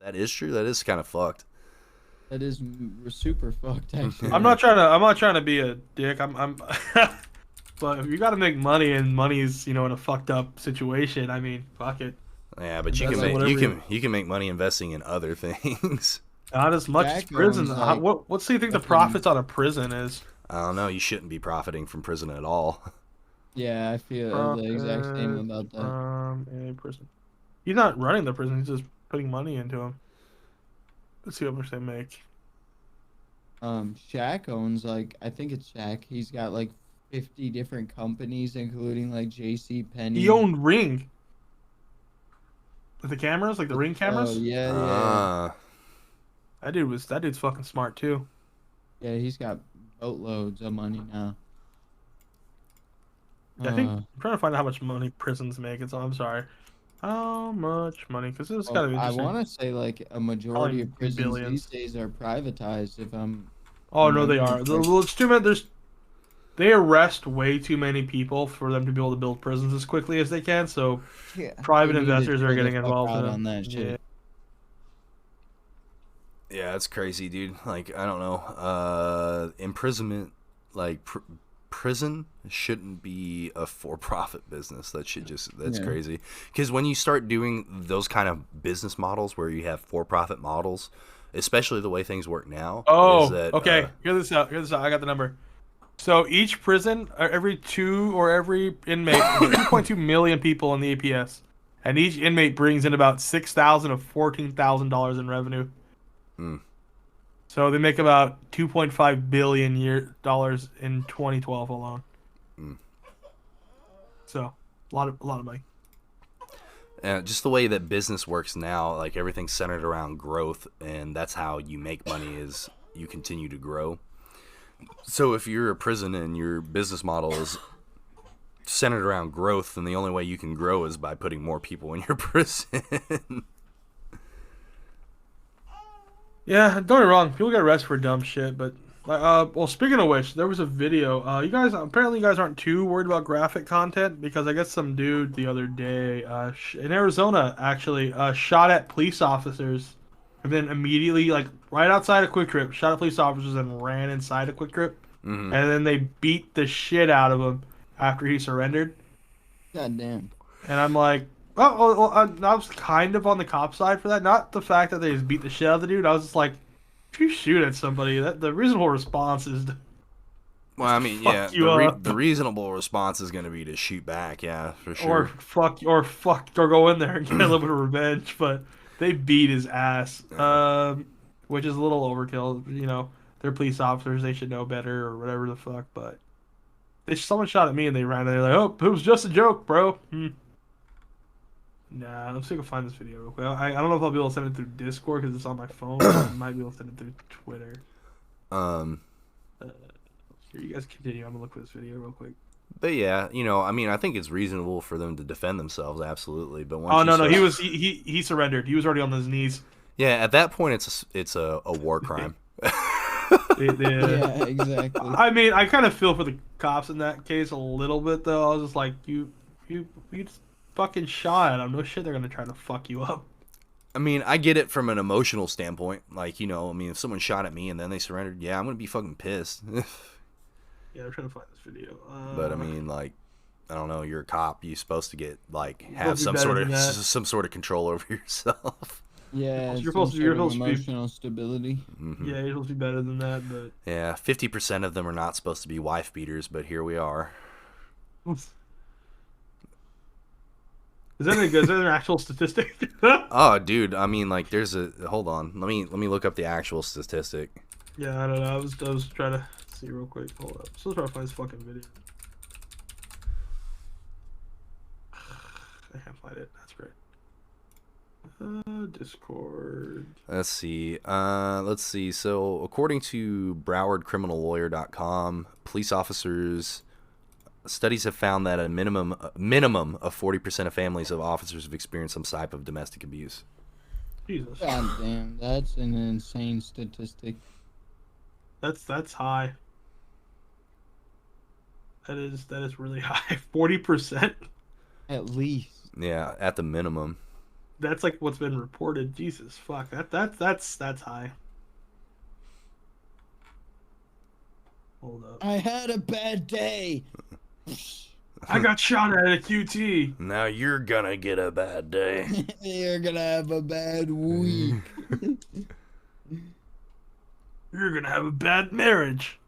That is true. That is kind of fucked. That is super fucked, actually. I'm not trying to be a dick. I'm but if you got to make money and money's, in a fucked up situation, I mean, fuck it. Yeah, but you can Invest in make whatever you can make money investing in other things. not as much as Jack prison. owns, like, What's do you think the fucking- profits on a prison is? I don't know. You shouldn't be profiting from prison at all. Yeah, I feel the exact same Profit about that. from a prison. He's not running the prison. He's just putting money into him. Let's see how much they make. Shaq owns, like, I think it's Shaq. He's got like 50 different companies, including like JC Penney. He owned Ring. With the cameras, like the Ring cameras. Oh yeah, yeah. Ah, That dude's fucking smart too. Yeah, he's got boatloads of money now. Yeah, I think I'm trying to find out how much money prisons make. And so I'm sorry. How much money? Because this is kind of I interesting. want to say like a majority of prisons billions. these days are privatized. If I'm Oh no, they are. It's too many. They arrest way too many people for them to be able to build prisons as quickly as they can. So private They need to investors are chill the getting fuck involved out in on that it. shit. yeah, that's crazy, dude. Like, I don't know. Imprisonment, like prison shouldn't be a for-profit business. That's Yeah. crazy. Because when you start doing those kind of business models where you have for-profit models, especially the way things work now. Oh, is that, okay. Hear this out. I got the number. So each prison, every inmate, 2.2 million people in the APS, and each inmate brings in about $6,000 to $14,000 in revenue. Mm. So they make about $2.5 billion dollars in 2012 alone. Mm. So a lot of money. Just the way that business works now, like everything's centered around growth, and that's how you make money is you continue to grow. So if you're a prison and your business model is centered around growth, then the only way you can grow is by putting more people in your prison. Yeah, don't get me wrong. People get arrested for dumb shit, but well, speaking of which, there was a video. You guys aren't too worried about graphic content because I guess some dude the other day, in Arizona actually, shot at police officers, and then immediately, like right outside a Quick Trip, shot at police officers and ran inside a Quick Trip, Mm-hmm. and then they beat the shit out of him after he surrendered. God damn. And I'm like, I was kind of on the cop side for that. Not the fact that they just beat the shit out of the dude. I was just like, if you shoot at somebody, the reasonable response is to Well, I mean, fuck yeah, you up. the reasonable response is going to be to shoot back, yeah, for sure. or go in there and get a little bit of revenge. But they beat his ass, which is a little overkill. They're police officers. They should know better or whatever the fuck. But someone shot at me and they ran. And they're like, oh, it was just a joke, bro. Nah, let's see if I can find this video real quick. I don't know if I'll be able to send it through Discord because it's on my phone. But I might be able to send it through Twitter. Here, you guys continue. I'm gonna look for this video real quick. But yeah, I mean, I think it's reasonable for them to defend themselves, absolutely. But once Oh you no, start- he surrendered. He was already on his knees. yeah, at that point, it's a war crime. Yeah, exactly. I mean, I kind of feel for the cops in that case a little bit though. I was just like, you just fucking shot at them. No shit, they're gonna try to fuck you up. I mean, I get it from an emotional standpoint. Like, I mean, if someone shot at me and then they surrendered, yeah, I'm gonna be fucking pissed. Yeah, I'm trying to find this video. But I mean, like, I don't know. You're a cop. You're supposed to get have supposed to be some better sort of control over yourself. Yeah, You're some supposed to- sort you're of supposed to be- emotional stability. Mhm. Yeah, you're supposed to be better than that, but Yeah, 50% of them are not supposed to be wife beaters, but here we are. is that an actual statistic? Oh, dude. I mean, like, hold on. Let me look up the actual statistic. Yeah, I don't know. I was trying to see real quick. Hold up. So let's try to find this fucking video. I can't find it. That's great. Discord. Let's see. So, according to BrowardCriminalLawyer.com, police officers studies have found that a minimum of 40% of families of officers have experienced some type of domestic abuse. Jesus. God damn, that's an insane statistic. That's high. That is really high. 40%. At least. Yeah, at the minimum. That's like what's been reported. Jesus fuck. That's high. Hold up. I had a bad day. I got shot at a QT. Now you're gonna get a bad day. You're gonna have a bad week. You're gonna have a bad marriage.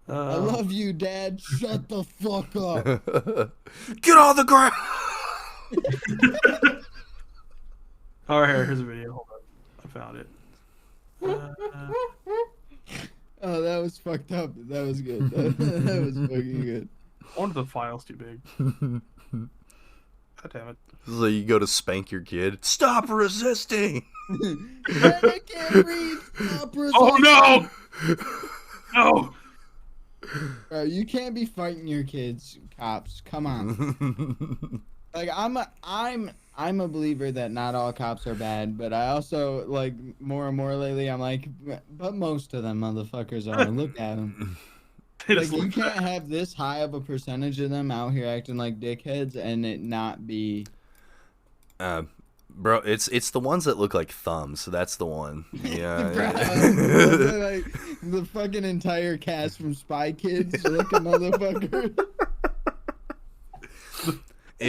I love you, Dad. Shut the fuck up. Get on the ground. All right, here's a video. Hold up. I found it. Oh, that was fucked up. That was good. That was fucking good. I wonder if the file's too big. God damn it. So you go to spank your kid. Stop resisting. Dad, I can't breathe. Stop Oh no! No! Bro, you can't be fighting your kids, cops. Come on. Like I'm a believer that not all cops are bad, but I also like more and more lately. I'm like, but most of them motherfuckers are. Look at them. Like you can't have this high of a percentage of them out here acting like dickheads and it not be. Bro, it's the ones that look like thumbs. That's the one. Yeah. Like the fucking entire cast from Spy Kids looking motherfucker.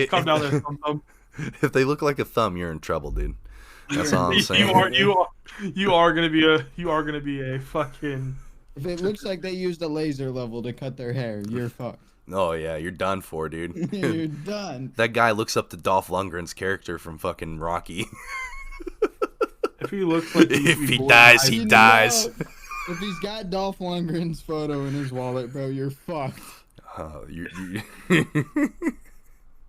Come down there, thumb. If they look like a thumb, you're in trouble, dude. That's all I'm saying. You are gonna be a fucking. If it looks like they used a laser level to cut their hair, you're fucked. Oh yeah, you're done for, dude. You're done. That guy looks up to Dolph Lundgren's character from fucking Rocky. If he looks like If he dies, he dies. If he's got Dolph Lundgren's photo in his wallet, bro, you're fucked.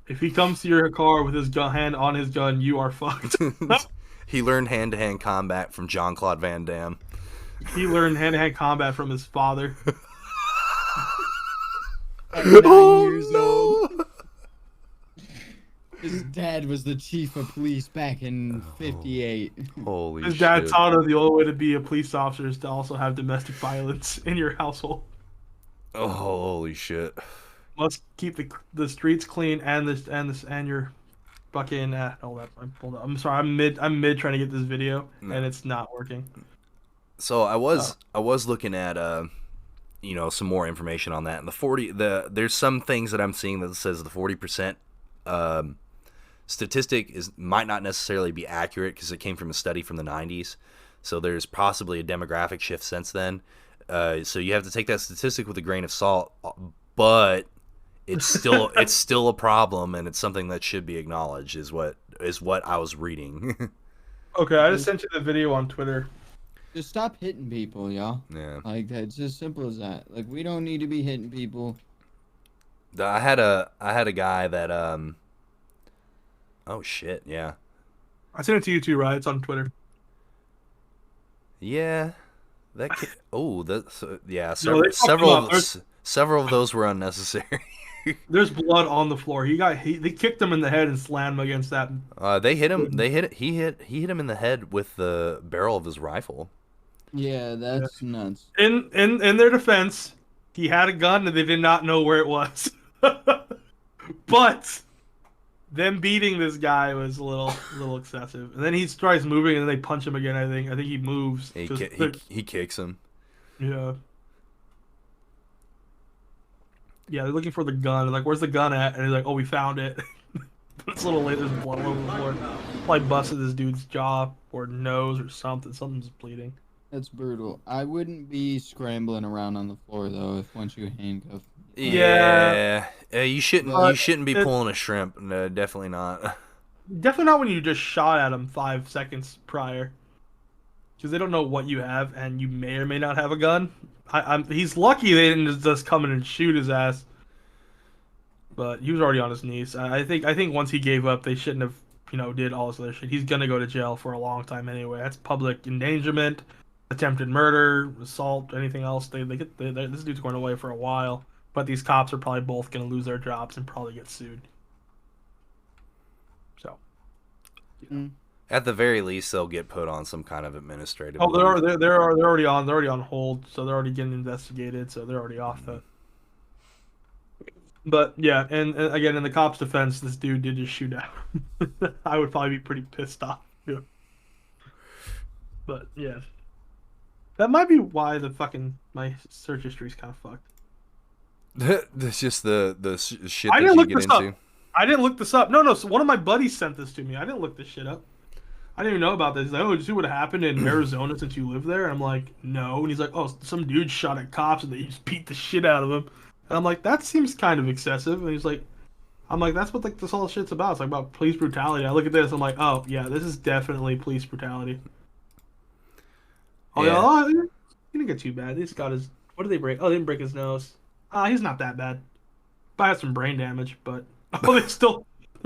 If he comes to your car with his hand on his gun, you are fucked. He learned hand-to-hand combat from Jean-Claude Van Damme. He learned hand-to-hand combat from his father. At 9 years old. His dad was the chief of police back in '58. Holy shit. His dad taught him the only way to be a police officer is to also have domestic violence in your household. Oh, holy shit. Must keep the streets clean and your fucking hold up. I'm sorry. I'm mid trying to get this video and it's not working. So I was looking at some more information on that. And there's some things that I'm seeing that says the 40% statistic might not necessarily be accurate because it came from a study from the 90s. So there's possibly a demographic shift since then. So you have to take that statistic with a grain of salt, but it's still a problem, and it's something that should be acknowledged. Is what I was reading. Okay, I just sent you the video on Twitter. Just stop hitting people, y'all. Yeah. Like it's as simple as that. Like we don't need to be hitting people. I had a guy that oh shit, yeah. I sent it to you too, right? It's on Twitter. Yeah. That yeah, No, several of those were unnecessary. There's blood on the floor. They kicked him in the head and slammed him against that. He hit him in the head with the barrel of his rifle. Yeah, that's nuts. In their defense, he had a gun and they did not know where it was. But them beating this guy was a little excessive. And then he tries moving and then they punch him again. I think he moves. He kicks him. Yeah. Yeah, they're looking for the gun. They're like, where's the gun at? And he's like, oh, we found it. But it's a little late. There's blood all over the floor. Probably busted this dude's jaw or nose or something. Something's bleeding. That's brutal. I wouldn't be scrambling around on the floor though if once you handcuff. Yeah. You shouldn't be pulling a shrimp. No, definitely not. Definitely not when you just shot at him 5 seconds prior. Because they don't know what you have, and you may or may not have a gun. He's lucky they didn't just come in and shoot his ass. But he was already on his knees. I think once he gave up, they shouldn't have, did all this other shit. He's gonna go to jail for a long time anyway. That's public endangerment, attempted murder, assault, anything else. This dude's going away for a while. But these cops are probably both gonna lose their jobs and probably get sued. So. Mm. At the very least, they'll get put on some kind of administrative. Oh, they're already on hold, so they're already getting investigated, so they're already off the. But yeah, and again, in the cops' defense, this dude did just shoot at him. I would probably be pretty pissed off too. But yeah, that might be why the fucking my search history is kind of fucked. That's just the shit I that didn't you look get this into. up. I didn't look this up. No, no. So one of my buddies sent this to me. I didn't look this shit up. I didn't even know about this. He's like, oh, did you see what happened in Arizona since you live there? And I'm like, no. And he's like, oh, some dude shot at cops and they just beat the shit out of him. And I'm like, that seems kind of excessive. And he's like, I'm like, that's what like this whole shit's about. It's like about police brutality. I look at this, I'm like, oh yeah, this is definitely police brutality. Oh yeah, Yeah. oh, he didn't get too bad. He just got his. What did they break? Oh, they didn't break his nose. He's not that bad. But I had some brain damage. But oh, they're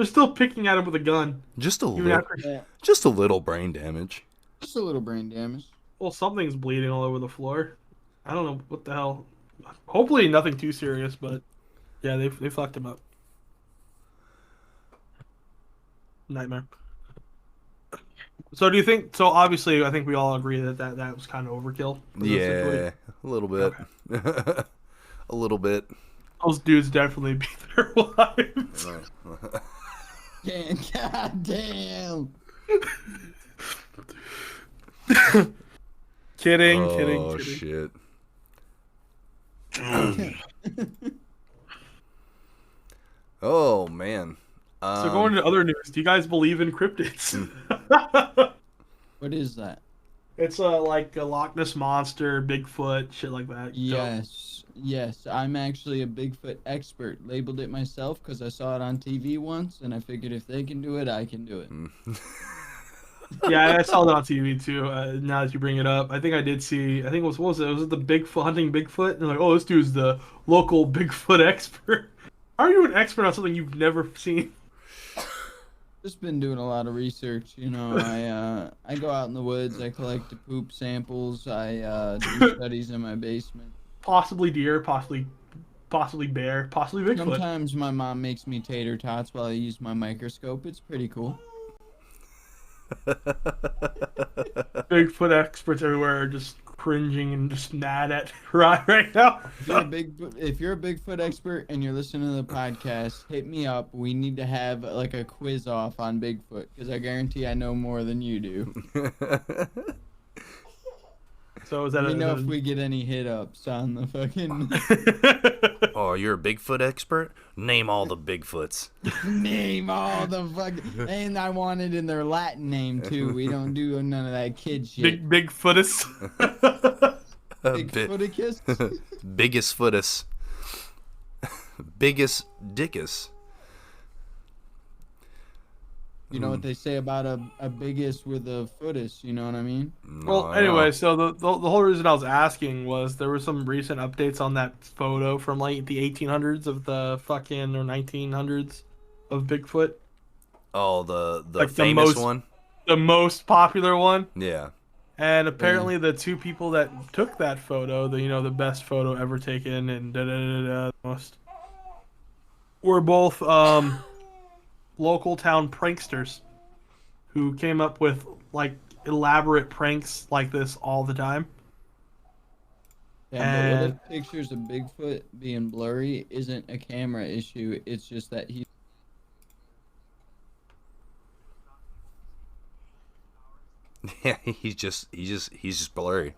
still picking at him with a gun. Just a Even little, after, Yeah, just a little brain damage. just a little brain damage. well, something's bleeding all over the floor. I don't know what the hell. Hopefully nothing too serious, but yeah, they fucked him up. Nightmare. So do you think? So obviously, I think we all agree that was kind of overkill. For this situation. Yeah, a little bit. A little bit. Those dudes definitely beat their wives. Damn, god damn. Kidding, Oh kidding. shit. Oh man. So going to other news, do you guys believe in cryptids? What is that? It's like a Loch Ness monster, Bigfoot, shit like that. Yes, I'm actually a Bigfoot expert. Labeled it myself because I saw it on TV once, and I figured if they can do it, I can do it. Yeah, I saw that on TV too. Now that you bring it up, I think I did see. I think it was what was it? Was it the Bigfoot hunting Bigfoot? And they're like, oh, this dude's the local Bigfoot expert. How are you an expert on something you've never seen? Just been doing a lot of research. You know, I go out in the woods. I collect the poop samples. I do studies in my basement. Possibly deer, possibly bear, possibly Bigfoot. Sometimes my mom makes me tater tots while I use my microscope. It's pretty cool. Bigfoot experts everywhere are just cringing and just mad at right now. If you're a Bigfoot expert and you're listening to the podcast, hit me up. We need to have like a quiz off on Bigfoot because I guarantee I know more than you do. So is that Let me know if we get any hit ups on the fucking. Oh, you're a Bigfoot expert? Name all the Bigfoots. Name all the fucking. And I want it in their Latin name too. We don't do none of that kid shit. Bigfootus. Bigfooticus? Biggest footus. Biggest dickus. You know what they say about a biggest with a footus, you know what I mean? Well, anyway, so the whole reason I was asking was there were some recent updates on that photo from like the 1800s of the fucking or 1900s of Bigfoot. Oh, the Like famous one? The most popular one. Yeah. And apparently the two people that took that photo, the best photo ever taken and most were both local town pranksters who came up with like elaborate pranks like this all the time. Yeah, but what if pictures of Bigfoot being blurry isn't a camera issue? It's just that he. Yeah, he's just blurry.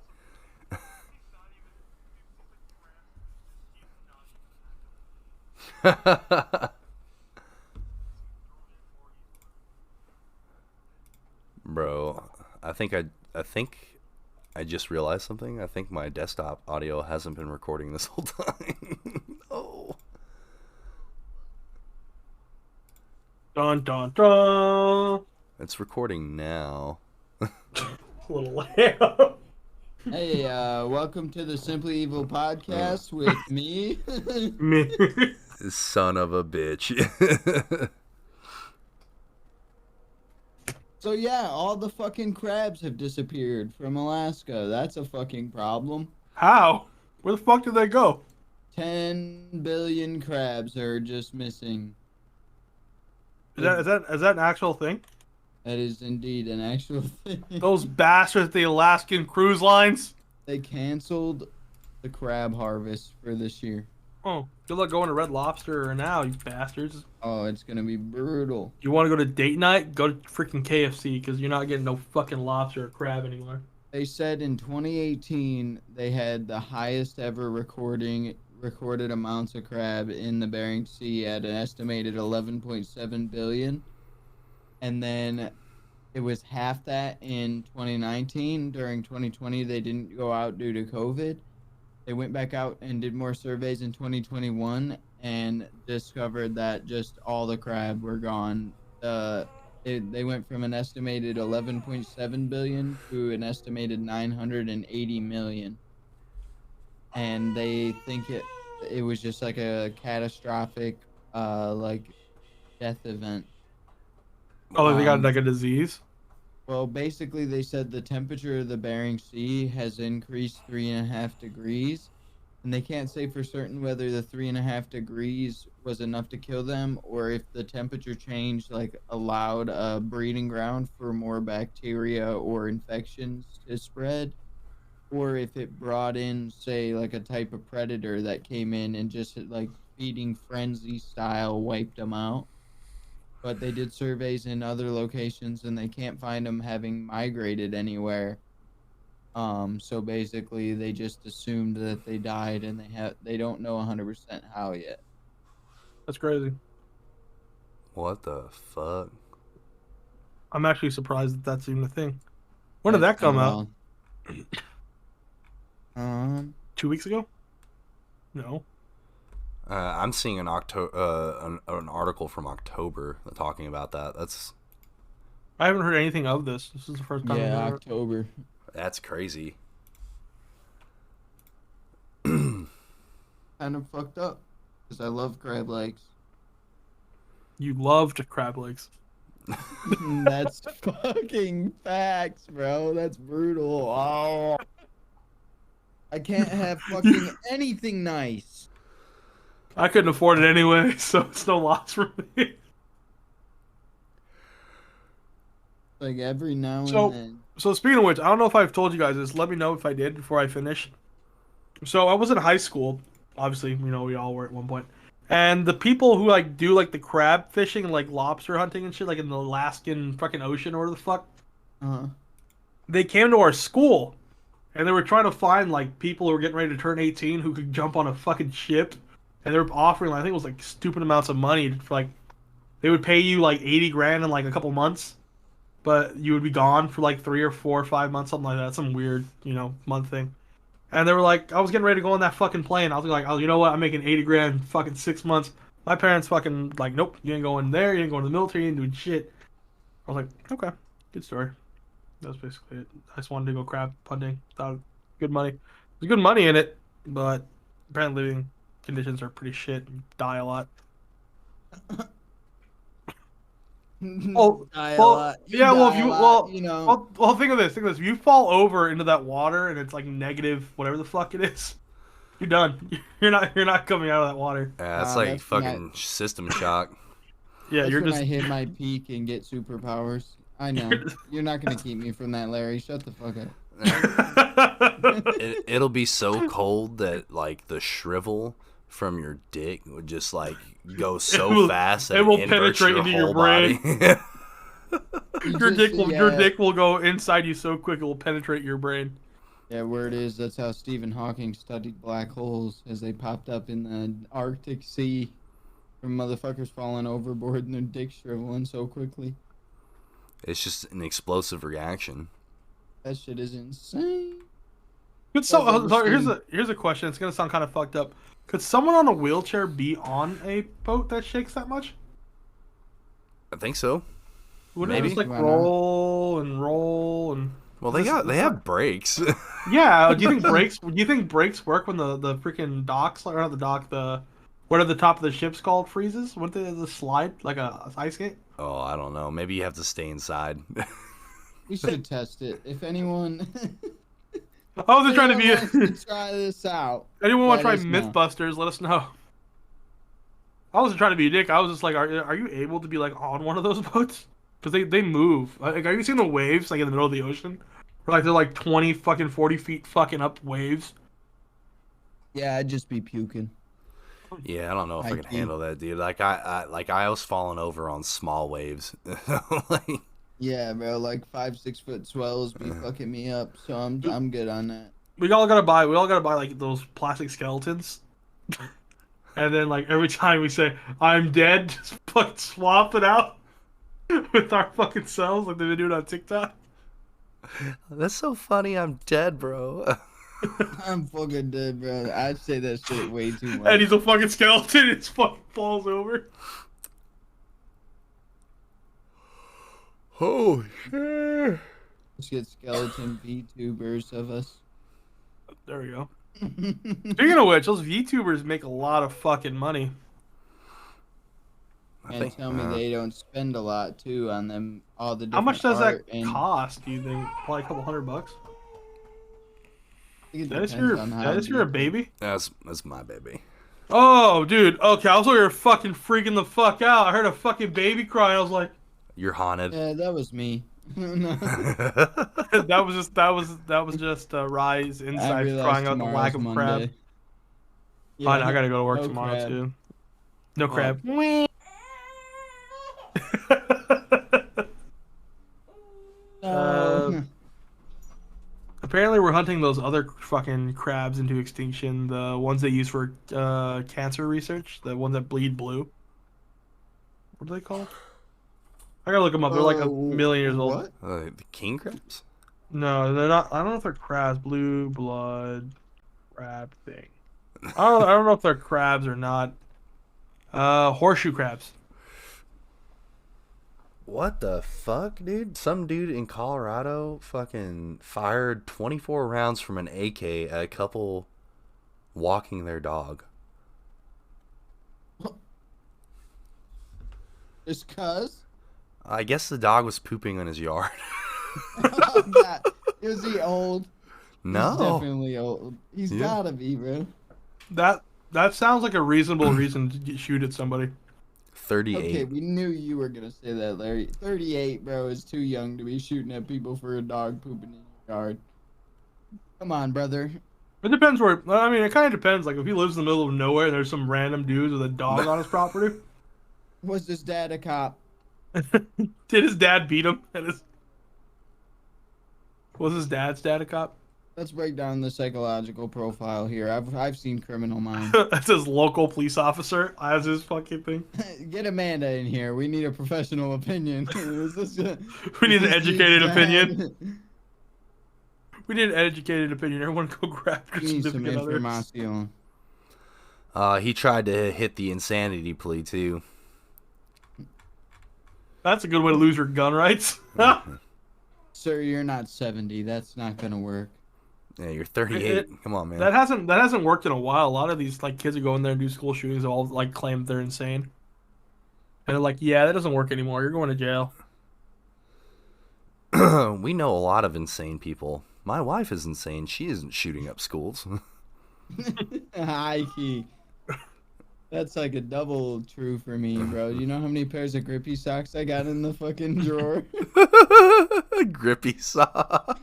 Bro, I think I just realized something. I think my desktop audio hasn't been recording this whole time. Oh. Dun dun dun. It's recording now. A little loud. Hey, welcome to the Simply Evil podcast with me. Me. Son of a bitch. So yeah, all the fucking crabs have disappeared from Alaska. That's a fucking problem. How? Where the fuck did they go? 10 billion crabs are just missing. Is that an actual thing? That is indeed an actual thing. Those bastards at the Alaskan cruise lines. They canceled the crab harvest for this year. Oh, Good luck going to Red Lobster now, you bastards. Oh, it's gonna be brutal. You want to go to date night? Go to freaking KFC because you're not getting no fucking lobster or crab anymore. They said in 2018 they had the highest ever recorded amounts of crab in the Bering Sea at an estimated 11.7 billion. And then it was half that in 2019. During 2020, they didn't go out due to COVID. They went back out and did more surveys in 2021 and discovered that just all the crab were gone. They went from an estimated 11.7 billion to an estimated 980 million. And they think it was just like a catastrophic like death event. Oh, they got like a disease? Well, basically, they said the temperature of the Bering Sea has increased 3.5 degrees, and they can't say for certain whether the 3.5 degrees was enough to kill them, or if the temperature change like allowed a breeding ground for more bacteria or infections to spread, or if it brought in, say, like a type of predator that came in and just like feeding frenzy style wiped them out. But they did surveys in other locations and they can't find them having migrated anywhere. So basically they just assumed that they died and they don't know 100% how yet. That's crazy. What the fuck? I'm actually surprised that that's even a thing. When did that come out? 2 weeks ago? No. I'm seeing an article from October talking about that. I haven't heard anything of this. This is the first time. Yeah, October. That's crazy. Kind of fucked up because I love crab legs. You loved crab legs. That's fucking facts, bro. That's brutal. Oh, I can't have fucking anything nice. I couldn't afford it anyway, so it's no loss for me. Like every now and then. So speaking of which, I don't know if I've told you guys this. Let me know if I did before I finish. So I was in high school. Obviously, we all were at one point. And the people who like do like the crab fishing and like lobster hunting and shit, like in the Alaskan fucking ocean or whatever the fuck, they came to our school, and they were trying to find like people who were getting ready to turn 18 who could jump on a fucking ship. And they were offering, I think it was like stupid amounts of money for like, they would pay you like 80 grand in like a couple months, but you would be gone for like 3 or 4 or 5 months, something like that, some weird, month thing. And they were like, I was getting ready to go on that fucking plane. I was like, oh, you know what? I'm making 80 grand fucking 6 months. My parents fucking like, nope, you ain't going there. You ain't going to the military. You ain't doing shit. I was like, okay, good story. That was basically it. I just wanted to go crab hunting. Thought good money. There's good money in it, but apparently living conditions are pretty shit and die a lot. Well, think of this. If you fall over into that water and it's like negative, whatever the fuck it is, you're done. You're not coming out of that water. Yeah, that's like fucking system shock. Yeah, you're just. I hit my peak and get superpowers. I know. You're not gonna keep me from that, Larry. Shut the fuck up. It'll be so cold that like the shrivel from your dick would just like go so fast that it will penetrate into your brain. Your dick will go inside you so quick it will penetrate your brain. Yeah, word is that's how Stephen Hawking studied black holes, as they popped up in the Arctic Sea from motherfuckers falling overboard and their dick shriveling so quickly. It's just an explosive reaction. That shit is insane. Here's a question. It's gonna sound kind of fucked up. Could someone on a wheelchair be on a boat that shakes that much? I think so. Wouldn't it just like roll and roll and? Well, they have brakes. Yeah. Do you think brakes work when the freaking docks, or not the dock, what are the top of the ships called, freezes? Wouldn't they just slide like a ice skate? Oh, I don't know. Maybe you have to stay inside. We should test it. If anyone. I wasn't trying to be. Try this out. Anyone want to try MythBusters? Let us know. I wasn't trying to be a dick. I was just like, are you able to be like on one of those boats? Because they move. Like, are you seeing the waves like in the middle of the ocean? Or like they're like 20 fucking 40 feet fucking up waves. Yeah, I'd just be puking. Yeah, I don't know if I can High-key. handle that, dude. I was falling over on small waves. Like, Yeah, bro, like 5-6 foot swells be fucking me up, so I'm good on that. We all gotta buy like those plastic skeletons. And then like every time we say I'm dead, just fucking swap it out with our fucking selves like they've been doing on TikTok. that's so funny. I'm dead, bro. I'm fucking dead, bro. I say that shit way too much. And he's a fucking skeleton, and it fucking falls over. Oh shit. Let's get skeleton VTubers of us. There we go. Speaking of which, those VTubers make a lot of fucking money. And tell me they don't spend a lot too on them. All the different How much does that art and cost? Do you think? Probably a couple $100. I think it That is depends your, on how that is your deep- baby. That's my baby. Oh, dude. Okay, I was over here fucking freaking the fuck out. I heard a fucking baby cry. I was like, You're haunted. Yeah, that was me. No. that was just Rise I inside realized crying out the tomorrow's lack of crab. Monday. Fine, I gotta go to work no tomorrow crab. too. No Oh. crab. No. Apparently, we're hunting those other fucking crabs into extinction. The ones they use for cancer research. The ones that bleed blue. What are they called? I gotta look them up. They're like a million years old. What? The king crabs? No, they're not. I don't know if they're crabs. Blue blood crab thing. I don't know if they're crabs or not. Horseshoe crabs. What the fuck, dude? Some dude in Colorado fucking fired 24 rounds from an AK at a couple walking their dog. Just cuz? I guess the dog was pooping in his yard. Oh, God. Is he old? He's No. definitely old. He's Yeah. gotta be, bro. That sounds like a reasonable reason to shoot at somebody. 38. Okay, we knew you were gonna say that, Larry. 38, bro, is too young to be shooting at people for a dog pooping in your yard. Come on, brother. It depends where. I mean, it kind of depends. Like if he lives in the middle of nowhere and there's some random dudes with a dog on his property. Was his dad a cop? Did his dad beat him? Was his dad's dad a cop? Let's break down the psychological profile here. I've seen Criminal Minds. That's his local police officer as his fucking thing. Get Amanda in here. We need a professional opinion. We need an educated opinion. We need an educated opinion. Everyone go grab your We need some significant others. information. He tried to hit the insanity plea, too. That's a good way to lose your gun rights. Sir, you're not 70. That's not gonna work. Yeah, you're 38. Come on, man. That hasn't worked in a while. A lot of these like kids who go in there and do school shootings all like claim they're insane. And they're like, yeah, that doesn't work anymore. You're going to jail. We know a lot of insane people. My wife is insane. She isn't shooting up schools. High key. That's like a double true for me, bro. You know how many pairs of grippy socks I got in the fucking drawer? Grippy sock.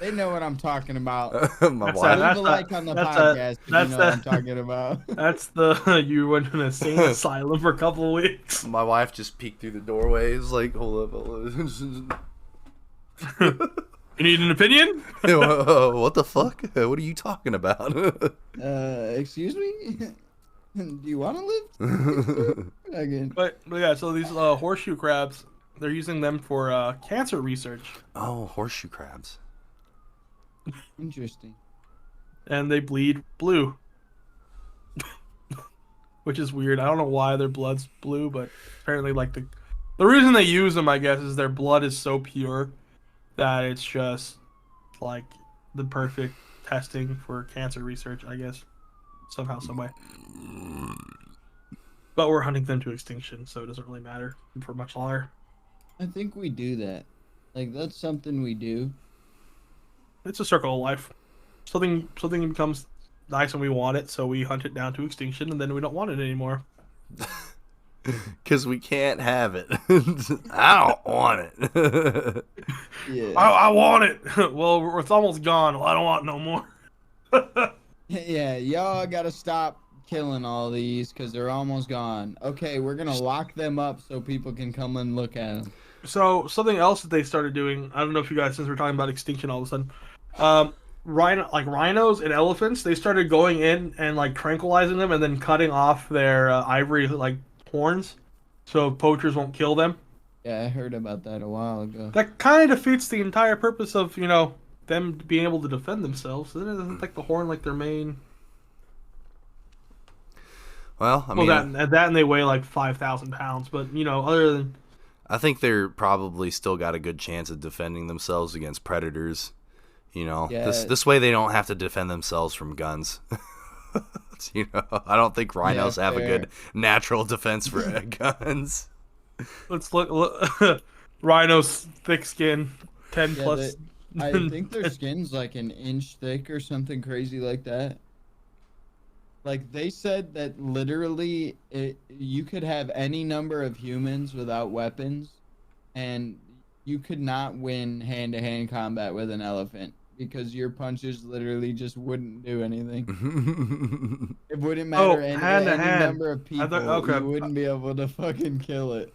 They know what I'm talking about. My That's wife. Leave a like on the podcast if you know what I'm talking about. That's the you went to an insane asylum for a couple of weeks. My wife just peeked through the doorway. It's like, hold up. You need an opinion? What the fuck? What are you talking about? Excuse me? Do you want to live? Again. But yeah, so these horseshoe crabs, they're using them for cancer research, Oh, horseshoe crabs. Interesting. and they bleed blue, which is weird. I don't know why their blood's blue, but apparently, like the reason they use them, I guess, is their blood is so pure that it's just like the perfect testing for cancer research, I guess, somehow, some way. But we're hunting them to extinction, so it doesn't really matter for much longer. I think we do that. Like, that's something we do. It's a circle of life. Something becomes nice and we want it, so we hunt it down to extinction, and then we don't want it anymore. Because we can't have it. I don't want it. Yeah. I want it. Well, it's almost gone. Well, I don't want no more. Yeah, y'all gotta stop killing all these because they're almost gone. Okay, we're gonna lock them up so people can come and look at them. So something else that they started doing. I don't know if you guys, since we're talking about extinction all of a sudden, rhinos and elephants, they started going in and like tranquilizing them and then cutting off their ivory like horns, so poachers won't kill them. Yeah, I heard about that a while ago. That kind of defeats the entire purpose of them being able to defend themselves. Isn't like the horn like their main? Well, I Well, mean, that and they weigh like 5,000 pounds. But other than I think they're probably still got a good chance of defending themselves against predators. Yeah. This way they don't have to defend themselves from guns. I don't think rhinos have a fair. good natural defense for guns. let's look rhinos thick skin, 10 Yeah, plus. I think their skin's like an inch thick or something crazy like that. Like they said that literally you could have any number of humans without weapons, and you could not win hand-to-hand combat with an elephant because your punches literally just wouldn't do anything. It wouldn't matter any hand-to-hand. number of people. Okay. You wouldn't be able to fucking kill it.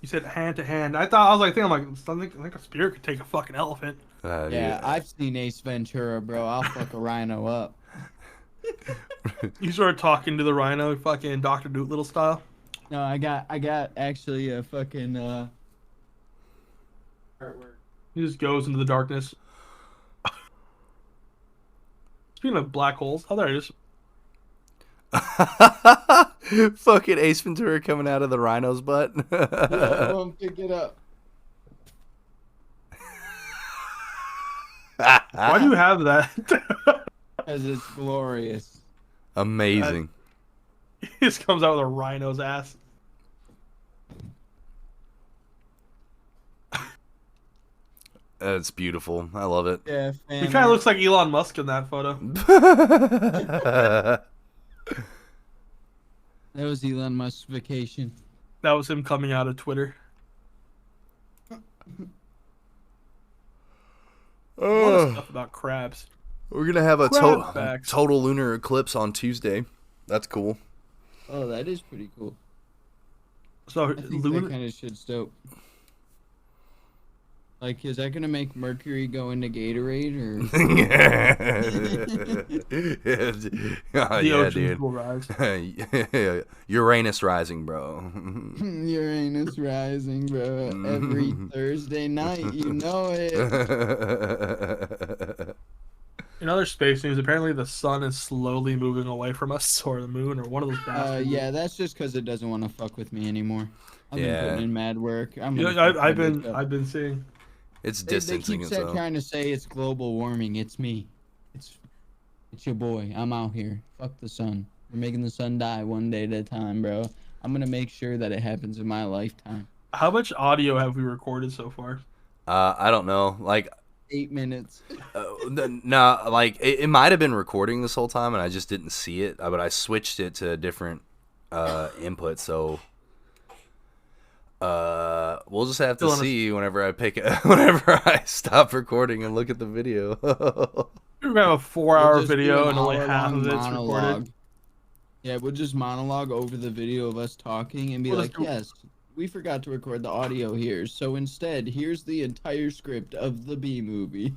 You said hand to hand. I was like thinking, I think a spear could take a fucking elephant. Yeah, I've seen Ace Ventura, bro. I'll fuck a rhino up. You started talking to the rhino, fucking Dr. Dolittle style. No, I got actually a fucking artwork. He just goes into the darkness. Speaking of black holes, oh there it is. Fucking Ace Ventura coming out of the rhino's butt. Yeah, won't pick it up. Why do you have that? Because it's glorious. Amazing. He just comes out with a rhino's ass. It's beautiful. I love it. Yeah, He kind of looks like Elon Musk in that photo. That was Elon Musk's vacation. That was him coming out of Twitter. A lot of stuff about crabs. We're gonna have a Crab facts. total lunar eclipse on Tuesday. That's cool. Oh, that is pretty cool. So I think that kind of shit's dope. Like, is that gonna make Mercury go into Gatorade or? Oh, the yeah, oceans dude. will rise. Uranus rising, bro. Uranus rising, bro. Every Thursday night, you know it. In other space news, apparently the sun is slowly moving away from us, or the moon, or one of those bastards. Yeah, that's just because it doesn't want to fuck with me anymore. I've been Yeah. putting in mad work. I've been seeing. It's They distancing keep itself. trying to say it's global warming. It's me. It's your boy. I'm out here. Fuck the sun. We're making the sun die one day at a time, bro. I'm gonna make sure that it happens in my lifetime. How much audio have we recorded so far? I don't know. Like, 8 minutes. no, like it might have been recording this whole time, and I just didn't see it. But I switched it to a different input, so we'll just have to see whenever I stop recording and look at the video. We're gonna have a 4-hour We'll just do video an and only half hour-long of it's monologue. recorded. Yeah, we'll just monologue over the video of us talking and be We'll like, just do- yes, we forgot to record the audio here. So instead, here's the entire script of the B movie.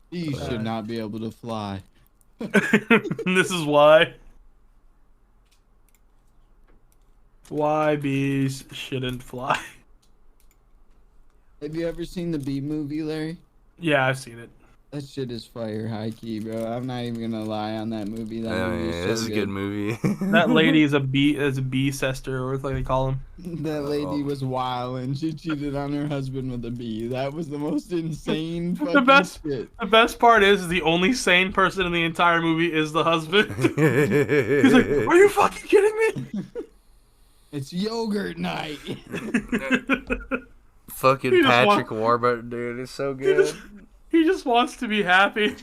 You should not be able to fly. This is why. Why bees shouldn't fly. Have you ever seen the B movie, Larry? Yeah, I've seen it. That shit is fire high key, bro. I'm not even gonna lie on that movie. That movie is so this is a good movie. That lady is a bee cester, or what they call him. That lady was wild and she cheated on her husband with a bee. That was the most insane fucking shit. The best part is the only sane person in the entire movie is the husband. He's like, "Are you fucking kidding me?" It's yogurt night. Fucking He just Patrick Warburton, dude, is so good. He just wants to be happy.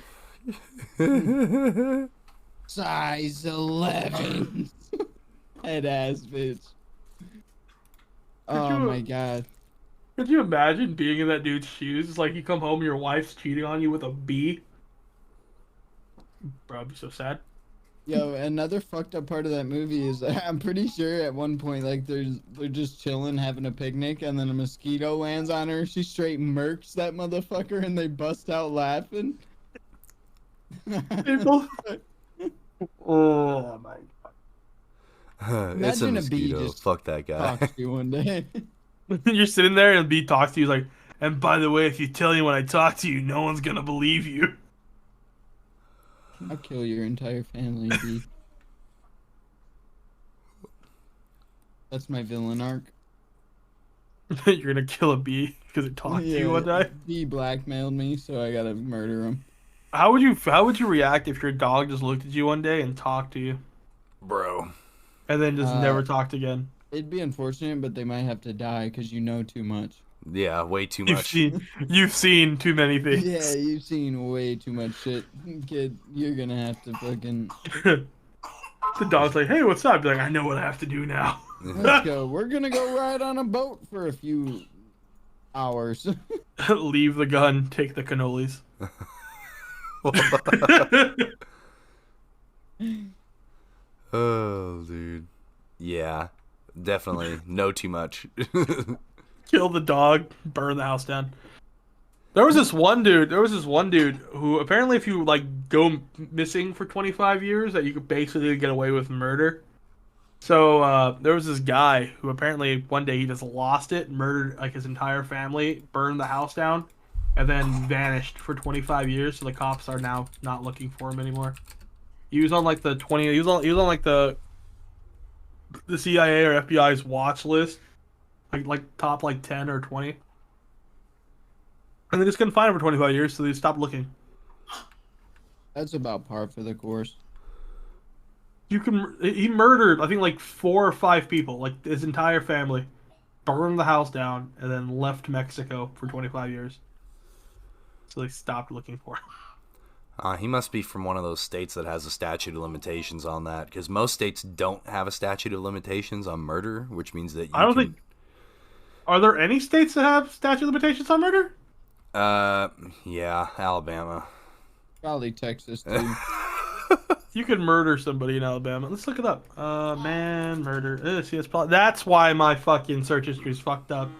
Size 11. Head ass bitch. Oh my god. Could you imagine being in that dude's shoes? It's like you come home, your wife's cheating on you with a bee. Bro, I'd be so sad. Yo, another fucked up part of that movie is I'm pretty sure at one point like they're just chilling having a picnic and then a mosquito lands on her. She straight murks that motherfucker and they bust out laughing. People. Oh my It's a Imagine a bee mosquito. just Fuck that guy. talks to you one day. god. You're sitting there and the bee talks to you like, and by the way, if you tell anyone I talk to you, no one's gonna believe you. I'll kill your entire family, bee. That's my villain arc. You're gonna kill a bee because it talked to you one day. Bee blackmailed me, so I gotta murder him. How would you react if your dog just looked at you one day and talked to you, Bro. and then just never talked again? It'd be unfortunate, but they might have to die because you know too much. Yeah, way too You've much. you've seen too many things. Yeah, you've seen way too much shit, kid. You're gonna have to fucking The dog's like, "Hey, what's up?" Be like, "I know what I have to do now." let's go. We're gonna go ride on a boat for a few hours. Leave the gun, take the cannolis. Oh, dude. Yeah, definitely. Know too much. Kill the dog, burn the house down. There was this one dude who apparently if you like go missing for 25 years that you could basically get away with murder. So there was this guy who apparently one day he just lost it, murdered like his entire family, burned the house down, and then vanished for 25 years. So the cops are now not looking for him anymore. He was on like the 20. He was on like the CIA or FBI's watch list, like top like 10 or 20. And they just couldn't find him for 25 years, so they stopped looking. That's about par for the course. He murdered, I think, like 4 or 5 people, like his entire family, burned the house down, and then left Mexico for 25 years. So they stopped looking for him. He must be from one of those states that has a statute of limitations on that, because most states don't have a statute of limitations on murder, which means that I don't think. Are there any states that have statute of limitations on murder? Yeah, Alabama. Probably Texas too. You could murder somebody in Alabama. Let's look it up. Man, murder. See, that's why my fucking search history is fucked up.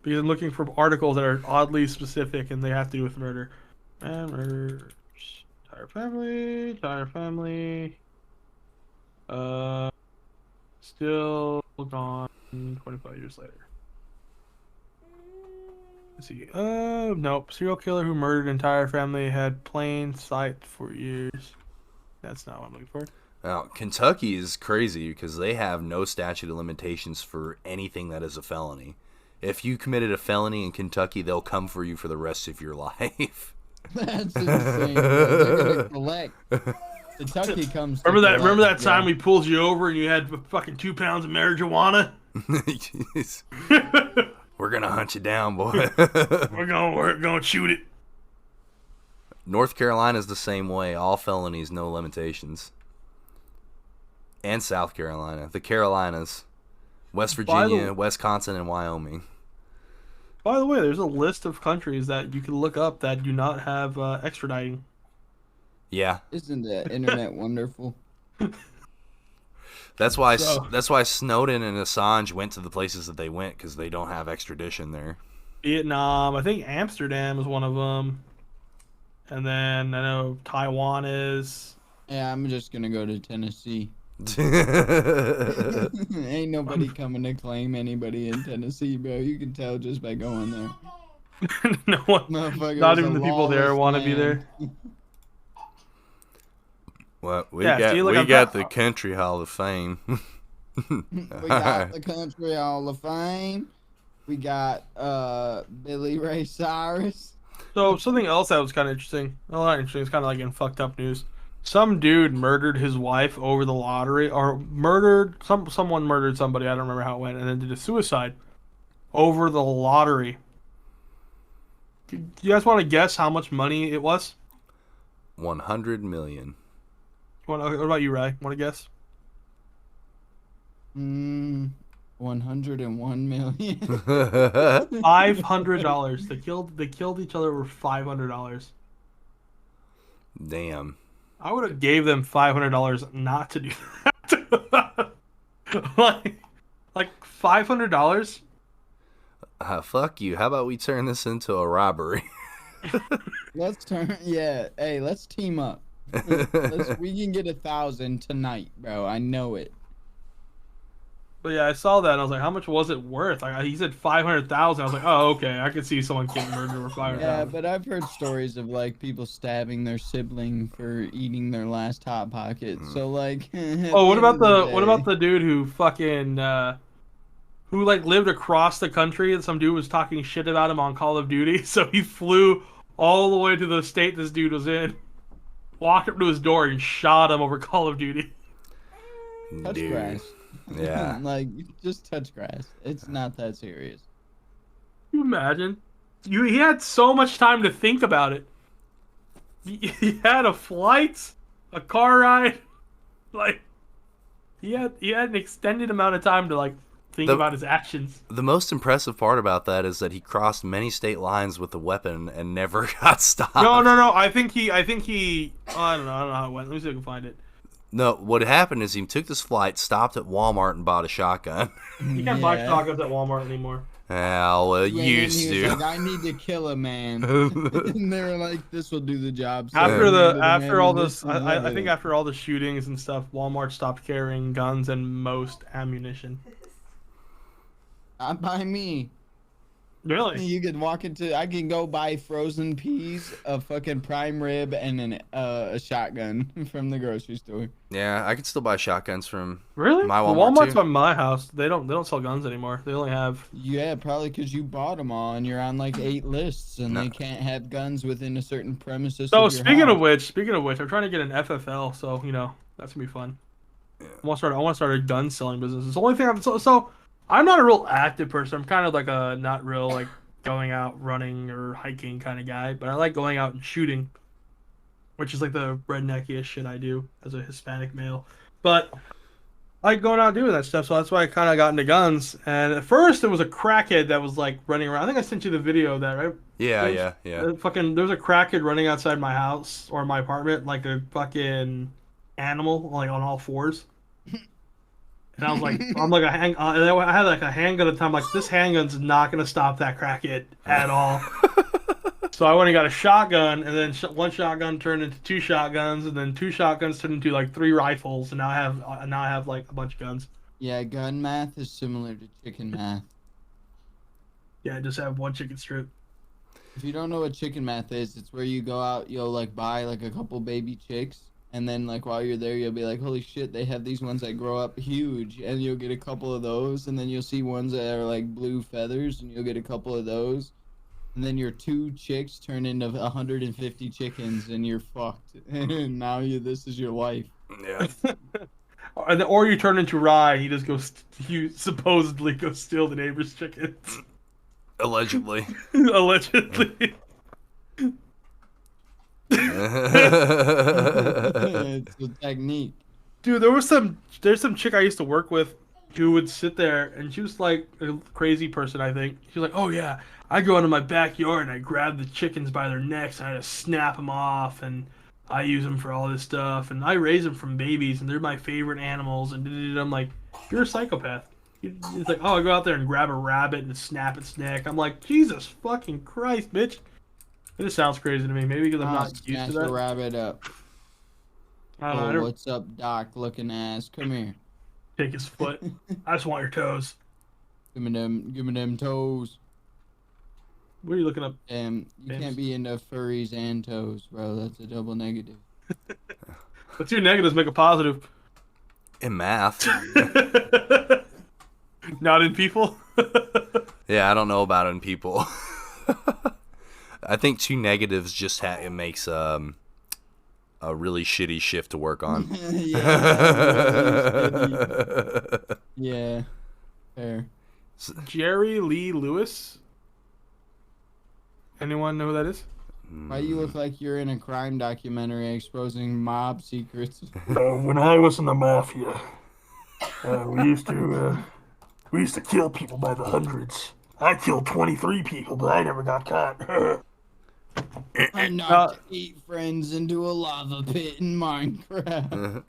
Because I'm looking for articles that are oddly specific and they have to do with murder. Man, murder. Entire family. Still gone 25 years later. Let's see. Nope. Serial killer who murdered entire family had plain sight for years. That's not what I'm looking for. Now, Kentucky is crazy because they have no statute of limitations for anything that is a felony. If you committed a felony in Kentucky, they'll come for you for the rest of your life. That's insane. They're gonna collect. Kentucky comes. Remember that time we pulled you over and you had fucking 2 pounds of marijuana? Jeez. We're gonna hunt you down, boy. We're gonna shoot it. North Carolina's the same way. All felonies, no limitations. And South Carolina. The Carolinas. West Virginia, Wisconsin, and Wyoming. By the way, there's a list of countries that you can look up that do not have extraditing. Yeah. Isn't the internet wonderful? That's why Snowden and Assange went to the places that they went, because they don't have extradition there. Vietnam, I think Amsterdam is one of them. And then I know Taiwan is. Yeah, I'm just gonna go to Tennessee. Ain't nobody coming to claim anybody in Tennessee, bro. You can tell just by going there. No one, Motherfucker, not it's even a the people there lawless want to be land. there. Well, we Yeah, see, look, I've got got- the Country Hall of Fame. We got the Country Hall of Fame. We got Billy Ray Cyrus. So something else that was kind of interesting. Well, not interesting. It's kind of like in fucked up news. Some dude murdered his wife over the lottery, or someone murdered somebody. I don't remember how it went, and then did a suicide over the lottery. Do you guys want to guess how much money it was? 100 million. What about you, Ray? Want to guess? 101 million. $500. They killed each other over $500. Damn. I would have gave them $500 not to do that. like $500. Fuck you. How about we turn this into a robbery? Let's team up. We can get 1,000 tonight, bro. I know it. But yeah, I saw that and I was like, how much was it worth? Like, he said 500,000. I was like, oh, okay, I could see someone getting murdered over 500,000. Yeah, but I've heard stories of like people stabbing their sibling for eating their last hot pocket. So like, oh, what about the dude who fucking who like lived across the country and some dude was talking shit about him on Call of Duty, so he flew all the way to the state this dude was in, walked up to his door and shot him over Call of Duty. Touch Dude. grass. Yeah. Like, just touch grass. It's not that serious. Can you imagine? He had so much time to think about it. He had a flight, a car ride, like he had an extended amount of time to like think about his actions. The most impressive part about that is that he crossed many state lines with a weapon and never got stopped. No. I think he. I don't know how it went. Let me see if I can find it. No, what happened is he took this flight, stopped at Walmart, and bought a shotgun. You can't buy shotguns at Walmart anymore. Well, used he was to. like, I need to kill a man. And they were like, this will do the job. So After all this, I think after all the shootings and stuff, Walmart stopped carrying guns and most ammunition. Not by me. Really? You could I can go buy frozen peas, a fucking prime rib, and a shotgun from the grocery store. Yeah, I can still buy shotguns from Really? my Well, Walmart Walmart's too. by my house. They don't sell guns anymore. They only have. Yeah, probably because you bought them all and you're on like 8 lists and No. they can't have guns within a certain premises. So of your speaking of house. which, I'm trying to get an FFL. So that's gonna be fun. I want to start a gun selling business. It's the only thing so I'm not a real active person. I'm kind of like a not real like going out running or hiking kind of guy, but I like going out and shooting, which is like the redneckiest shit I do as a Hispanic male. But I like going out doing that stuff, so that's why I kind of got into guns. And at first, it was a crackhead that was like running around. I think I sent you the video of that, right? Yeah. There was a crackhead running outside my house or my apartment like a fucking animal, like on all fours. And I was like, I had like a handgun at the time. Like, this handgun's not gonna stop that crackhead at all. So I went and got a shotgun, and then one shotgun turned into 2 shotguns, and then 2 shotguns turned into like 3 rifles, and now I have like a bunch of guns. Yeah, gun math is similar to chicken math. Yeah, I just have 1 chicken strip. If you don't know what chicken math is, it's where you go out, you'll like buy like a couple baby chicks, and then like while you're there, you'll be like, holy shit, they have these ones that grow up huge, and you'll get a couple of those, and then you'll see ones that are like blue feathers, and you'll get a couple of those, and then your 2 chicks turn into 150 chickens, and you're fucked. And now this is your life. Yeah. Or you turn into Rye. He just goes. You supposedly go steal the neighbor's chickens. Allegedly. Allegedly. It's a technique. Dude, there's some chick I used to work with who would sit there, and she was like a crazy person, I think. She was like, oh yeah, I go into my backyard and I grab the chickens by their necks and I just snap them off, and I use them for all this stuff, and I raise them from babies, and they're my favorite animals, and I'm like, you're a psychopath. It's like, oh, I go out there and grab a rabbit and snap its neck. I'm like, Jesus fucking Christ, bitch. It just sounds crazy to me. Maybe because I'm not used to Snatch that. the rabbit up. I don't know. What's up, Doc? Looking ass. Come here. Take his foot. I just want your toes. Give me them toes. What are you looking up? You James? can't be into furries and toes, bro. That's a double negative. The 2 negatives make a positive. In math. Not in people. Yeah, I don't know about in people. I think 2 negatives just it makes a really shitty shift to work on. Yeah. Fair. Jerry Lee Lewis. Anyone know who that is? Why you look like you're in a crime documentary exposing mob secrets? When I was in the mafia, we used to We used to kill people by the hundreds. I killed 23 people, but I never got caught. I knocked 8 friends into a lava pit in Minecraft.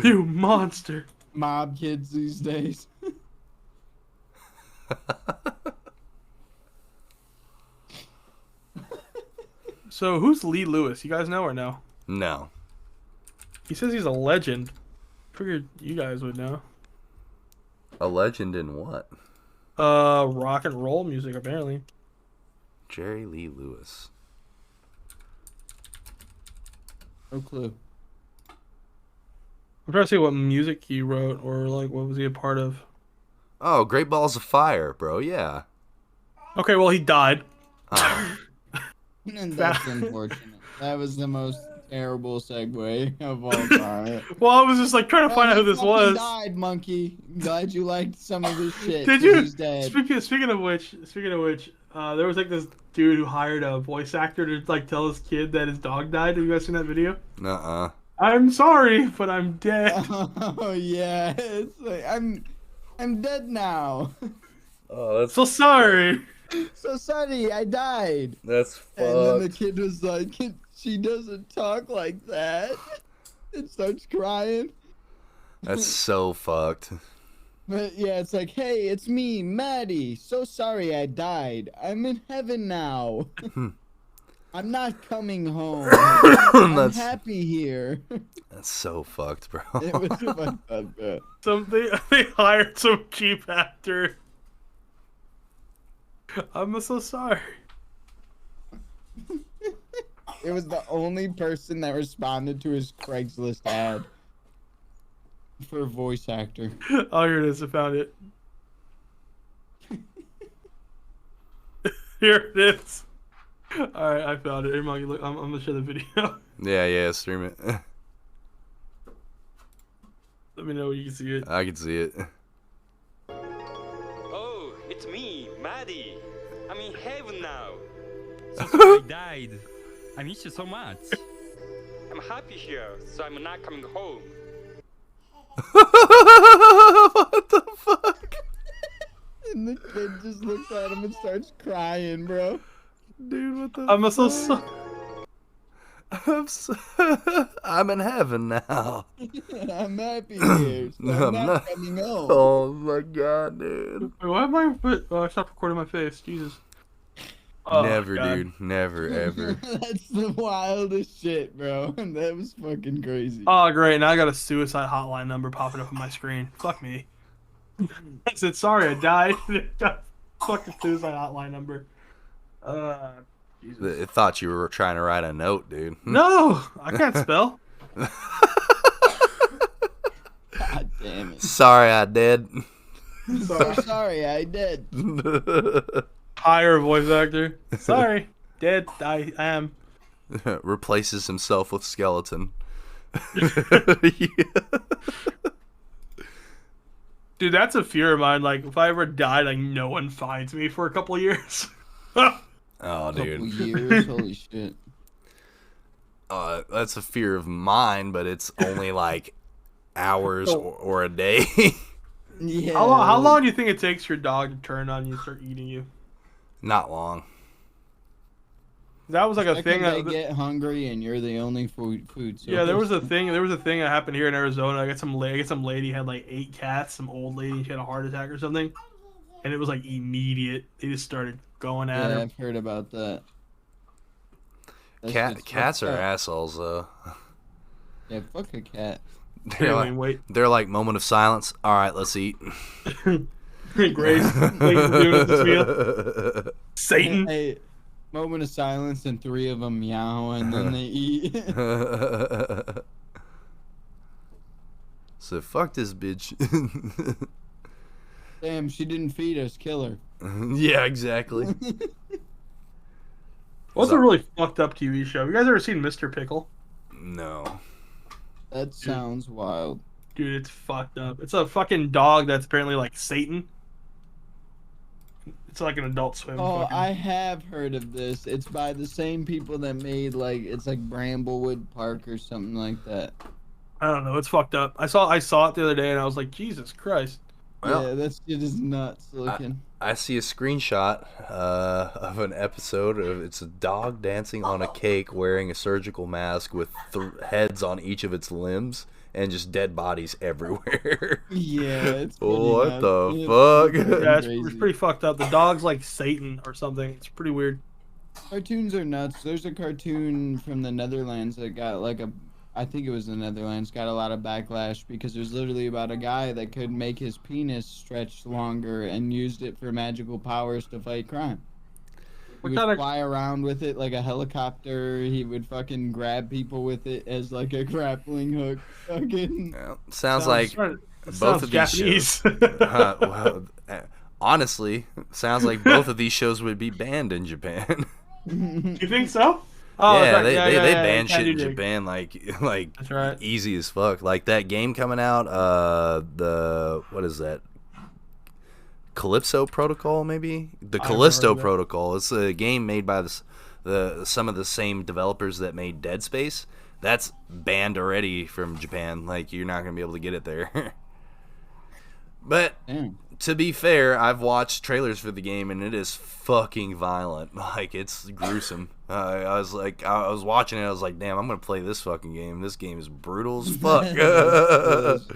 You monster. Mob kids these days. So who's Lee Lewis? You guys know or no? No. He says he's a legend. Figured you guys would know. A legend in what? Rock and roll music apparently. Jerry Lee Lewis. No clue. I'm trying to see what music he wrote or like what was he a part of. Oh, Great Balls of Fire, bro. Yeah. Okay, well he died. Oh. And that's unfortunate. That was the most terrible segue of all time. Well, I was just like trying to find out who this was. Died, monkey. Glad you liked some of this shit. Did you? He's dead. Speaking of which, there was like this dude who hired a voice actor to like tell his kid that his dog died. Have you guys seen that video? Nuh-uh. I'm sorry, but I'm dead. Oh yeah, it's like I'm dead now. Oh, that's So sorry. So sorry, I died. That's fucked. And then the kid was like, she doesn't talk like that. It starts crying. That's so fucked. But yeah, it's like, hey, it's me, Maddie. So sorry I died. I'm in heaven now. I'm not coming home. I'm happy here. That's so fucked, bro. It was fucked up, bro. They hired some cheap actor. I'm so sorry. It was the only person that responded to his Craigslist ad for a voice actor. Oh, here it is. I found it. Here it is. All right, I found it. Here, Monkey, look. I'm gonna show the video. Yeah, stream it. Let me know when you can see it. I can see it. Oh, it's me, Maddie. I'm in heaven now. So sorry I died. I miss you so much. I'm happy here, so I'm not coming home. What the fuck? And the kid just looks at him and starts crying, bro. Dude, what the I'm so sorry. I'm in heaven now. I'm happy here, so I'm not coming home. Oh my god, dude. Wait, why am I? Oh, I stopped recording my face. Jesus. Oh, Never, God. dude. Never, ever. That's the wildest shit, bro. That was fucking crazy. Oh, great. Now I got a suicide hotline number popping up on my screen. Fuck me. I said, sorry, I died. Fucking suicide hotline number. Jesus. It thought you were trying to write a note, dude. No, I can't spell. God damn it. Sorry, I did. So sorry, I did. Hire a voice actor. Sorry, dead. I am. Replaces himself with skeleton. Dude, that's a fear of mine. Like, if I ever die, like, no one finds me for a couple of years. Oh, Couple dude. years, holy shit. That's a fear of mine, but it's only like hours or a day. Yeah. How long do you think it takes your dog to turn on you and start eating you? Not long. That was like a Second thing. they get hungry and you're the only food source. Yeah, there was a thing that happened here in Arizona. I got some lady had like 8 cats, some old lady. She had a heart attack or something, and it was like immediate. They just started going at her. Yeah, I've heard about that. Cats are assholes, though. Yeah, fuck a cat. They're like moment of silence. All right, let's eat. Grace, doing this meal. Satan. Hey, moment of silence and 3 of them meow and then they eat. So fuck this bitch. Damn, she didn't feed us. Kill her. Yeah, exactly. What's a really fucked up TV show? You guys ever seen Mr. Pickle? No. That sounds wild. Dude, it's fucked up. It's a fucking dog that's apparently like Satan. It's like an Adult Swim. Oh, fucking... I have heard of this. It's by the same people that made it's like Bramblewood Park or something like that. I don't know. It's fucked up. I saw it the other day and I was like, Jesus Christ. Well, Yeah, that shit is nuts looking. I see a screenshot of an episode of it's a dog dancing on a cake wearing a surgical mask with heads on each of its limbs and just dead bodies everywhere. Yeah, it's pretty What nuts. the It's fuck? fucking Yeah, it's crazy. pretty fucked up. The dog's like Satan or something. It's pretty weird. Cartoons are nuts. There's a cartoon from the Netherlands that got like I think it was the Netherlands, got a lot of backlash because it was literally about a guy that could make his penis stretch longer and used it for magical powers to fight crime. He What would kind of- fly around with it like a helicopter. He would fucking grab people with it as like a grappling hook. Fucking. Well, sounds like It both sounds of these Japanese. shows. Honestly, sounds like both of these shows would be banned in Japan. You think so? Oh, Yeah, right. they ban Can't shit in do dick. Japan like That's right. easy as fuck. Like that game coming out, what is that? Calypso Protocol, maybe the I've Callisto heard of it. Protocol. It's a game made by some of the same developers that made Dead Space. That's banned already from Japan. Like you're not gonna be able to get it there. But Damn. to be fair, I've watched trailers for the game and it is fucking violent. Like it's gruesome. I was watching it. I was like, damn, I'm gonna play this fucking game. This game is brutal as fuck.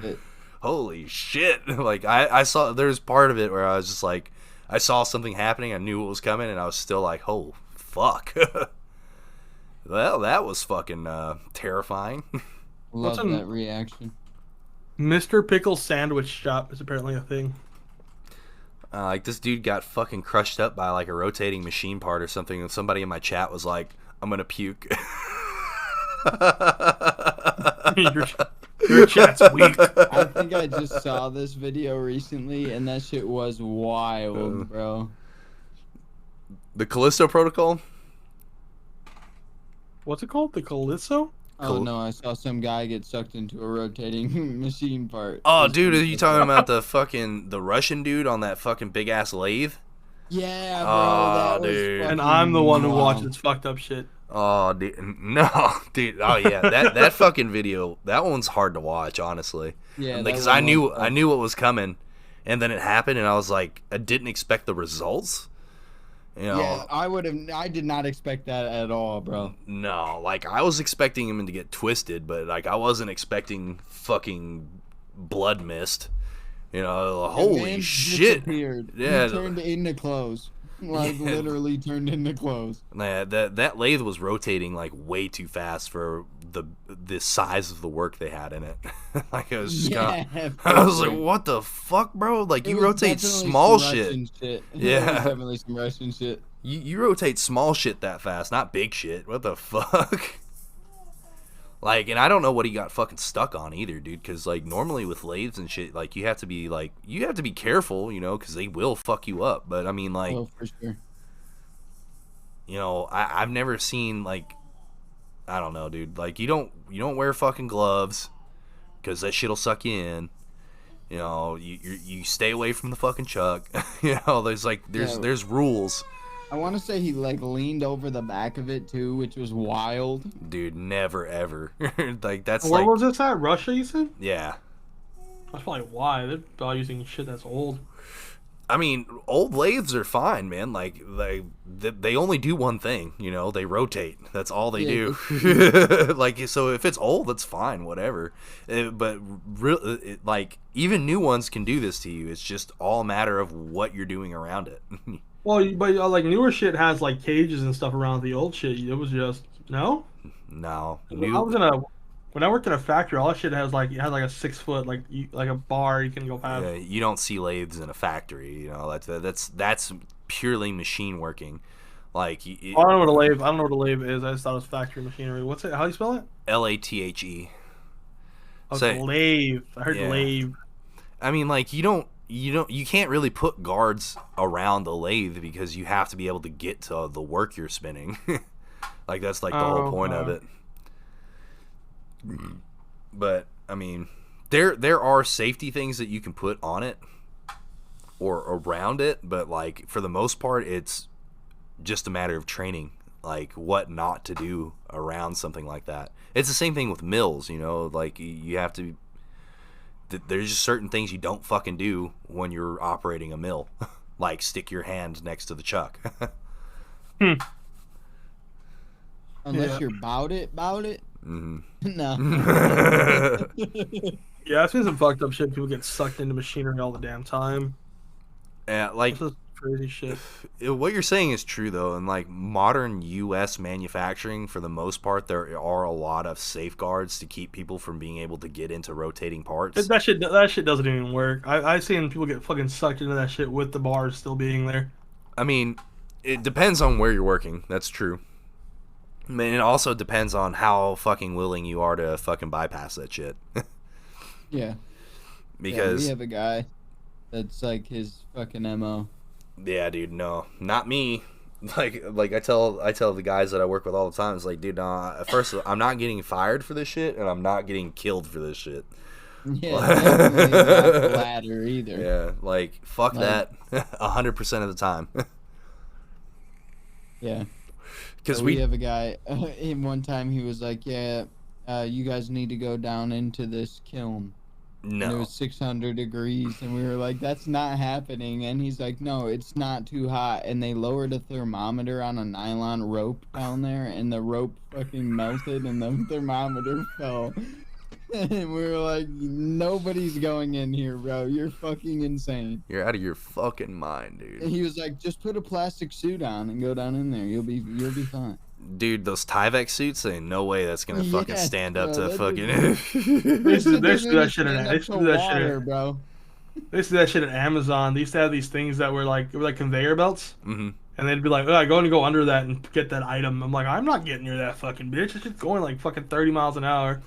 Shit. Holy shit. Like I saw there's part of it where I was just like, I saw something happening. I knew what was coming and I was still like, oh fuck. Well, that was fucking terrifying. Love an- that reaction. Mr. Pickle's sandwich shop is apparently a thing. Like this dude got fucking crushed up by like a rotating machine part or something, and somebody in my chat was like, "I'm gonna puke." Your chat's weak. I think I just saw this video recently, and that shit was wild, bro. The Callisto Protocol. What's it called? The Calypso? Oh no, I saw some guy get sucked into a rotating machine part. Oh, dude, are you talking about the Russian dude on that fucking big ass lathe? Yeah, bro. Oh, that was dude. And fucking I'm the one who wild. watches fucked up shit. Oh, dude, no, dude. Oh yeah, that fucking video. That one's hard to watch, honestly. Yeah, that because one I knew was- I knew what was coming, and then it happened, and I was like, I didn't expect the results. You know, Yeah, I did not expect that at all, bro. no, like I was expecting him to get twisted, but like I wasn't expecting fucking blood mist. You know, The holy man shit. disappeared. Yeah. He turned into clothes. Like Yeah. literally turned into clothes. Nah, that lathe was rotating like way too fast for the size of the work they had in it. Like it was just Yeah, kinda, for I was like, sure. what the fuck, bro? Like It you was rotate definitely small some shit. Russian shit. Yeah. It was definitely some Russian shit. You rotate small shit that fast, not big shit. What the fuck? Like, and I don't know what he got fucking stuck on either, dude. Because like normally with lathes and shit, like you have to be careful, you know, because they will fuck you up. But I mean, like, Oh, for sure. you know, I've never seen like, I don't know, dude. Like you don't wear fucking gloves because that shit'll suck you in. You know, you stay away from the fucking chuck. You know, there's Yeah. rules. I want to say he like leaned over the back of it too, which was wild. Dude, never ever. Like that's Where like, was this at? Russia, you said? yeah. That's probably why. They're probably using shit that's old. I mean, old lathes are fine, man. Like they only do one thing, you know. They rotate. That's all they do. Like so, if it's old, that's fine, whatever. But like even new ones can do this to you. It's just all a matter of what you're doing around it. Well, but like newer shit has like cages and stuff around the old shit. It was just no. No, When I worked in a factory, all that shit has like a 6 foot like a bar you can go past. you don't see lathes in a factory. You know, that's purely machine working. Like I don't know what a lathe. I don't know what a lathe is. I just thought it was factory machinery. What's it? How do you spell it? LATHE. Oh, Say- it's lathe. I heard Yeah. lathe. I mean, like you can't really put guards around the lathe because you have to be able to get to the work you're spinning. Like that's like the whole point of it. But I mean, there are safety things that you can put on it or around it, but like for the most part, it's just a matter of training, like what not to do around something like that. It's the same thing with mills, you know, like you have to there's just certain things you don't fucking do when you're operating a mill, like stick your hand next to the chuck. Unless you're about it. Mm-hmm. No. Yeah, I've seen some fucked up shit. People get sucked into machinery all the damn time. Yeah, like This is crazy shit. what you're saying is true though, and like modern U.S. manufacturing, for the most part, there are a lot of safeguards to keep people from being able to get into rotating parts. That shit doesn't even work. I've seen people get fucking sucked into that shit with the bars still being there. I mean, it depends on where you're working. That's true. I mean, it also depends on how fucking willing you are to fucking bypass that shit. Yeah. Because we have a guy that's like his fucking MO. yeah, dude, no, not me. Like I tell the guys that I work with all the time, it's like, dude, nah, first I'm not getting fired for this shit, and I'm not getting killed for this shit. Yeah, definitely not the latter either. Yeah, like fuck that, 100% of the time. Yeah. Because we have a guy. In one time, he was like, "Yeah, you guys need to go down into this kiln." And it no, was 600 degrees, and we were like, "That's not happening." And he's like, "No, it's not too hot." And they lowered a thermometer on a nylon rope down there, and the rope fucking melted, and the thermometer fell. And we were like, "Nobody's going in here, bro. You're fucking insane." you're out of your fucking mind, And dude. he was like, "Just put a plastic suit on and go down in there. You'll be fine." Dude, those Tyvek suits, ain't no way that's gonna fucking Yes, stand up bro, to that fucking. They used to Doesn't do that shit stand in up they used to to do that water, shit. bro. They used to do that shit at Amazon. They used to have these things that were like conveyor belts, hmm and they'd be like, "Oh, go under that and get that item." I'm like, I'm not getting near that fucking bitch. It's just going like fucking 30 miles an hour.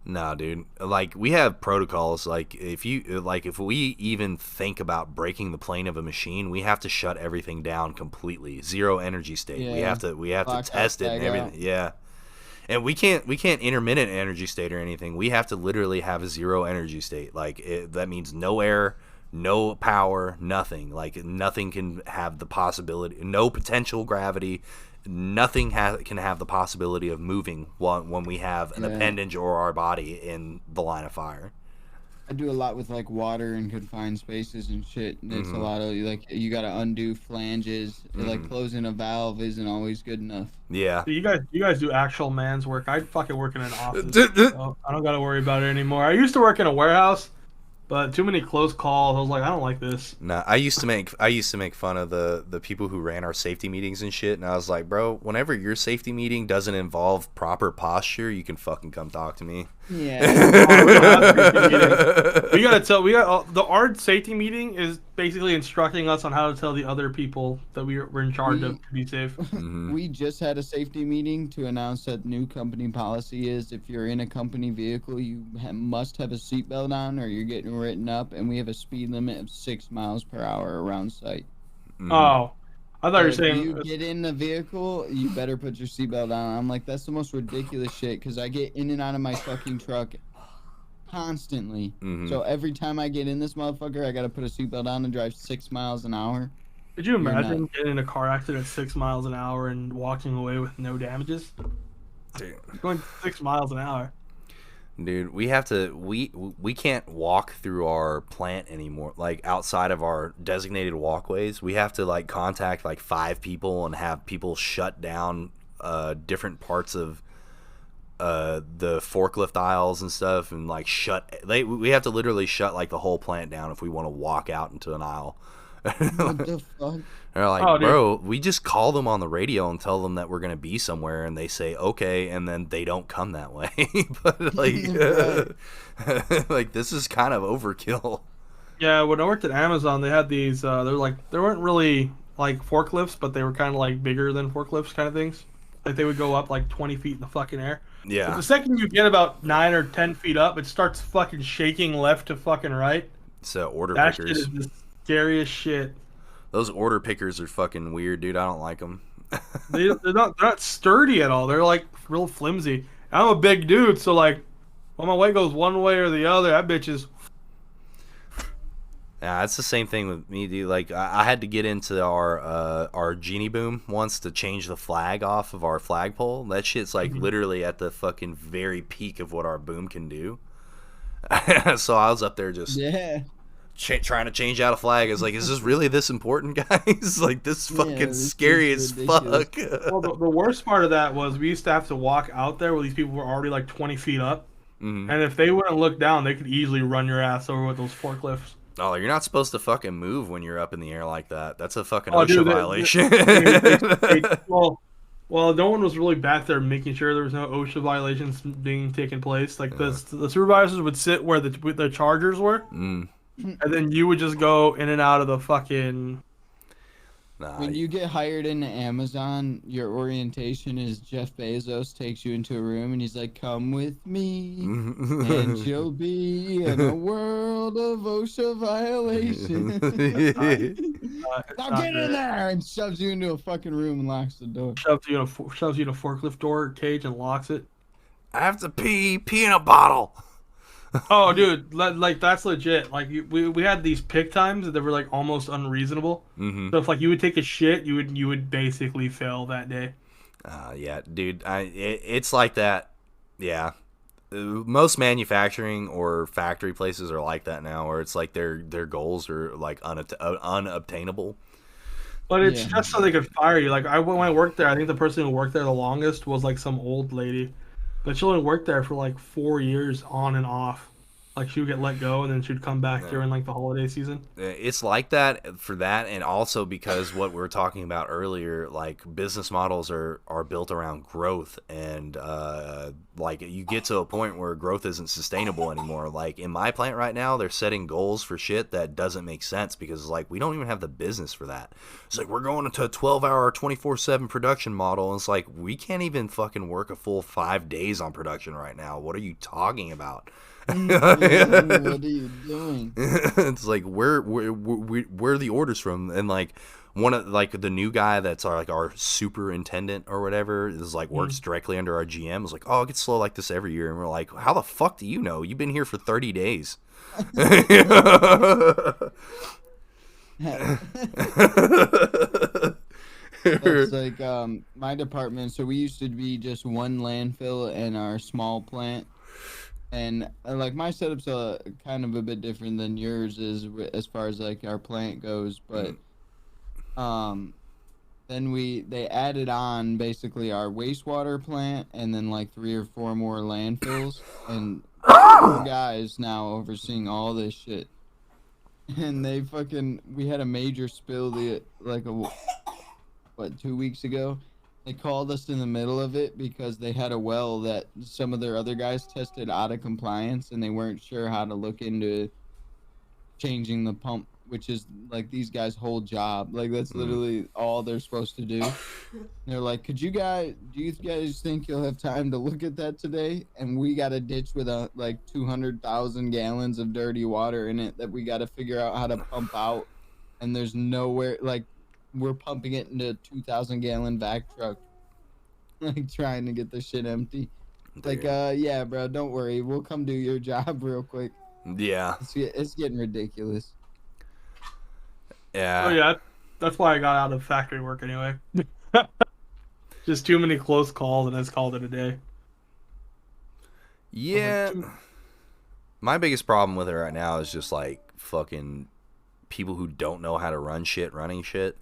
No, dude. Like we have protocols. Like if we even think about breaking the plane of a machine, we have to shut everything down completely. Zero energy state. We Yeah. have to Lock test it that and tag everything. Yeah. And we can't intermittent energy state or anything. We have to literally have a zero energy state. Like that means no air, no power, nothing. Like nothing can have the possibility, no potential gravity. Nothing can have the possibility of moving when we have an appendage or our body in the line of fire. I do a lot with like water and confined spaces and shit. And it's a lot of like you gotta undo flanges. Like closing a valve isn't always good enough. Yeah. So you guys do actual man's work. I fucking work in an office. So I don't gotta worry about it anymore. I used to work in a warehouse, but too many close calls. I was like, I don't like this. No, I used to make fun of the people who ran our safety meetings and shit, and I was like, bro, whenever your safety meeting doesn't involve proper posture, you can fucking come talk to me. Yeah. We gotta tell. The art safety meeting is basically instructing us on how to tell the other people that we're in charge of to be safe. We just had a safety meeting to announce that new company policy is if you're in a company vehicle, you must have a seatbelt on or you're getting written up, and we have a speed limit of 6 miles per hour around site. Oh, I thought you were So if saying. you get in the vehicle, you better put your seatbelt on. I'm like, that's the most ridiculous shit because I get in and out of my fucking truck constantly. So every time I get in this motherfucker, I gotta put a seatbelt on and drive 6 miles an hour. Could you You're imagine getting in a car accident at 6 miles an hour and walking away with no damages? Dude. Going 6 miles an hour. Dude, we can't walk through our plant anymore. Like outside of our designated walkways, we have to like contact like 5 people and have people shut down different parts of the forklift aisles and stuff, and like we have to literally shut like the whole plant down if we want to walk out into an aisle. What the fuck? They're like, Oh, dude. bro, we just call them on the radio and tell them that we're gonna be somewhere, and they say okay, and then they don't come that way. But like, like this is kind of overkill. Yeah, when I worked at Amazon, they had these. They weren't really like forklifts, but they were kind of like bigger than forklifts, kind of things. Like they would go up like 20 feet in the fucking air. But Yeah, the second you get about 9 or 10 feet up, it starts fucking shaking left to fucking right. so order That shit pickers. is the scariest shit. Those order pickers are fucking weird, dude. I don't like them. They're not sturdy at all. They're like real flimsy. I'm a big dude, so like when my weight goes one way or the other, that bitch is. Yeah, it's the same thing with me, dude. Like I had to get into our genie boom once to change the flag off of our flagpole. That shit's like literally at the fucking very peak of what our boom can do. So I was up there just Yeah. trying to change out a flag. I was like, is this really this important, guys? Like, this Yeah, fucking this scary is as ridiculous. fuck. Well, the worst part of that was we used to have to walk out there where these people were already like 20 feet up. Mhm. And if they wouldn't look down, they could easily run your ass over with those forklifts. Oh, you're not supposed to fucking move when you're up in the air like that. That's a fucking Oh, OSHA dude, violation. well, no one was really back there making sure there was no OSHA violations being taken place. Like the supervisors would sit where the chargers were, Mm. and then you would just go in and out of the fucking. Nah, When you get hired into Amazon, your orientation is Jeff Bezos takes you into a room and he's like, "Come with me, and you'll be in a world of OSHA violations." Now get in there, and shoves you into a fucking room and locks the door. Shoves you in a forklift door cage and locks it. I have to pee in a bottle. Oh, dude, like that's legit. Like we had these pick times that were like almost unreasonable. Mm-hmm. So if like you would take a shit, you would basically fail that day. Yeah, dude. It's like that. Yeah. Most manufacturing or factory places are like that now, where it's like their goals are like unobtainable. But it's Yeah. just so they could fire you. Like when I worked there, I think the person who worked there the longest was like some old lady, but she only worked there for like 4 years on and off. Like she would get let go and then she'd come back during like the holiday season. It's like that for that, and also because what we were talking about earlier, like business models are built around growth, and like you get to a point where growth isn't sustainable anymore. Like in my plant right now, they're setting goals for shit that doesn't make sense because like we don't even have the business for that. It's like we're going into a 12-hour 24/7 production model, and it's like we can't even fucking work a full 5 days on production right now. What are you talking about? What are you doing? It's like where are the orders from? And like one of like the new guy that's our superintendent or whatever is like works directly under our GM. Is like, oh, it gets slow like this every year, and we're like, how the fuck do you know? You've been here for 30 days. That's like my department. So we used to be just one landfill in our small plant. And like my setup's kind of a bit different than yours is as far as like our plant goes, but then they added on basically our wastewater plant and then like 3 or 4 more landfills, and 4 guys now overseeing all this shit. And we had a major spill 2 weeks ago. They called us in the middle of it because they had a well that some of their other guys tested out of compliance, and they weren't sure how to look into changing the pump, which is like these guys' whole job. Like that's literally all they're supposed to do. They're like, do you guys think you'll have time to look at that today? And we got a ditch with like 200,000 gallons of dirty water in it that we got to figure out how to pump out. And there's nowhere, like, we're pumping it into a 2,000 gallon vac truck, like trying to get the shit empty. Like, yeah, bro, don't worry, we'll come do your job real quick. Yeah. It's getting ridiculous. Yeah. Oh yeah, that's why I got out of factory work anyway. Just too many close calls, and I just called it a day. Yeah. My biggest problem with it right now is just like fucking people who don't know how to run shit running shit.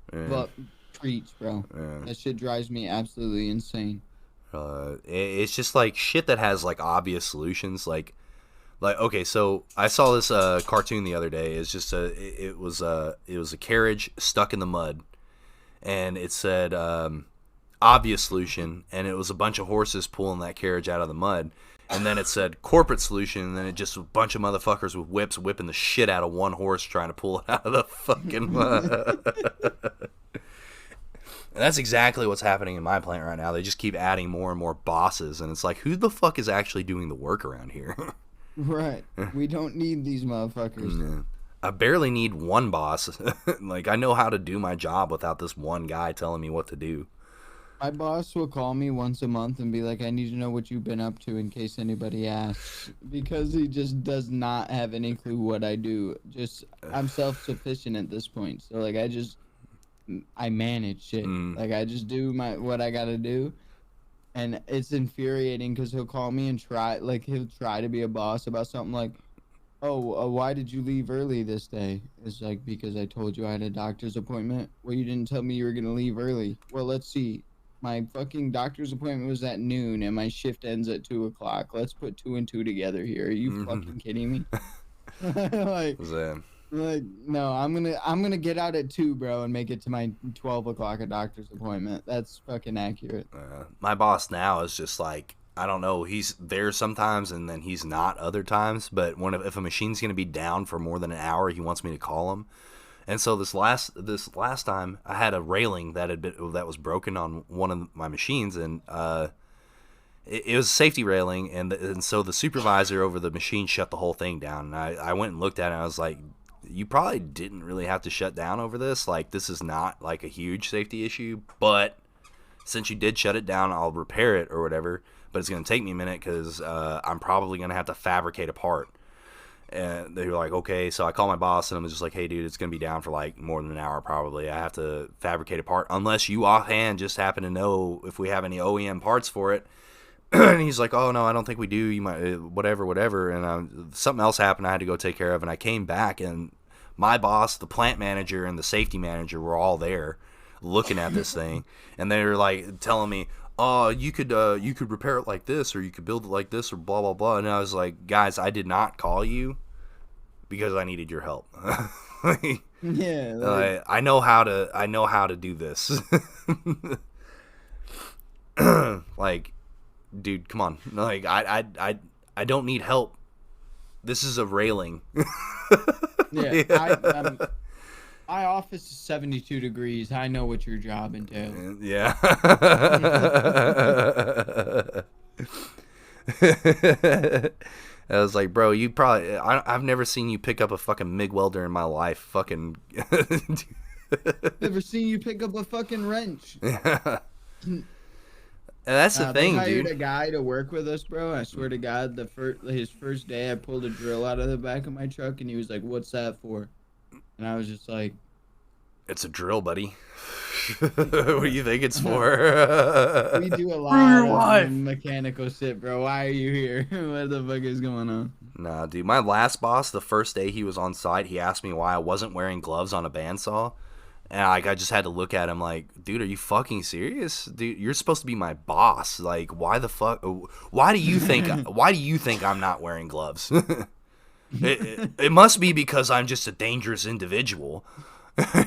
But preach, bro. That shit drives me absolutely insane. It's just like shit that has like obvious solutions. Like okay, so I saw this cartoon the other day. It's just it was a carriage stuck in the mud, and it said obvious solution, and it was a bunch of horses pulling that carriage out of the mud. And then it said corporate solution, and then it just a bunch of motherfuckers with whips whipping the shit out of one horse trying to pull it out of the fucking mud. And that's exactly what's happening in my plant right now. They just keep adding more and more bosses, and it's like, who the fuck is actually doing the work around here? Right. We don't need these motherfuckers. Yeah. I barely need one boss. Like, I know how to do my job without this one guy telling me what to do. My boss will call me once a month and be like, I need to know what you've been up to in case anybody asks. Because he just does not have any clue what I do. I'm self-sufficient at this point. So, like, I manage shit. Like, I just do what I gotta do. and it's infuriating because he'll call me and he'll try to be a boss about something like, oh, why did you leave early this day? It's like, because I told you I had a doctor's appointment. Well, you didn't tell me you were gonna leave early. Well, let's see. My fucking doctor's appointment was at noon, and my shift ends at 2 o'clock. Let's put 2 and 2 together here. Are you fucking kidding me? like, no, I'm gonna get out at 2, bro, and make it to my 12 o'clock a doctor's appointment. That's fucking accurate. My boss now is just like, I don't know, he's there sometimes and then he's not other times, but if a machine's gonna be down for more than an hour, he wants me to call him. And so this last time, I had a railing that was broken on one of my machines, and it was a safety railing, and so the supervisor over the machine shut the whole thing down. And I went and looked at it, and I was like, you probably didn't really have to shut down over this. Like, this is not like a huge safety issue, but since you did shut it down, I'll repair it or whatever. But it's gonna take me a minute because I'm probably gonna have to fabricate a part. And they were like, okay. So I called my boss and I'm just like, hey, dude, it's going to be down for like more than an hour probably. I have to fabricate a part unless you offhand just happen to know if we have any OEM parts for it. And he's like, oh, no, I don't think we do. You might, whatever. And something else happened I had to go take care of. And I came back and my boss, the plant manager, and the safety manager were all there looking at this thing. And they were like telling me, oh, you could repair it like this, or you could build it like this, or blah blah blah. And I was like, guys, I did not call you because I needed your help. Yeah, I know how to do this. Like, dude, come on. Like, I don't need help. This is a railing. Yeah. My office is 72 degrees. I know what your job entails. Yeah. I was like, bro, you probably... I've never seen you pick up a fucking MIG welder in my life. Fucking... Never seen you pick up a fucking wrench. Yeah. And that's the thing, they hired dude. a guy to work with us, bro. I swear to God, his first day, I pulled a drill out of the back of my truck, and he was like, "What's that for?" And I was just like, It's a drill, buddy. What do you think it's for? "We do a lot of mechanical shit, bro. Why are you here? What the fuck is going on?" Nah, dude. My last boss, the first day he was on site, he asked me why I wasn't wearing gloves on a bandsaw. And I just had to look at him like, dude, are you fucking serious? Dude, you're supposed to be my boss. Like, why the fuck? Why do you think I'm not wearing gloves? It must be because I'm just a dangerous individual.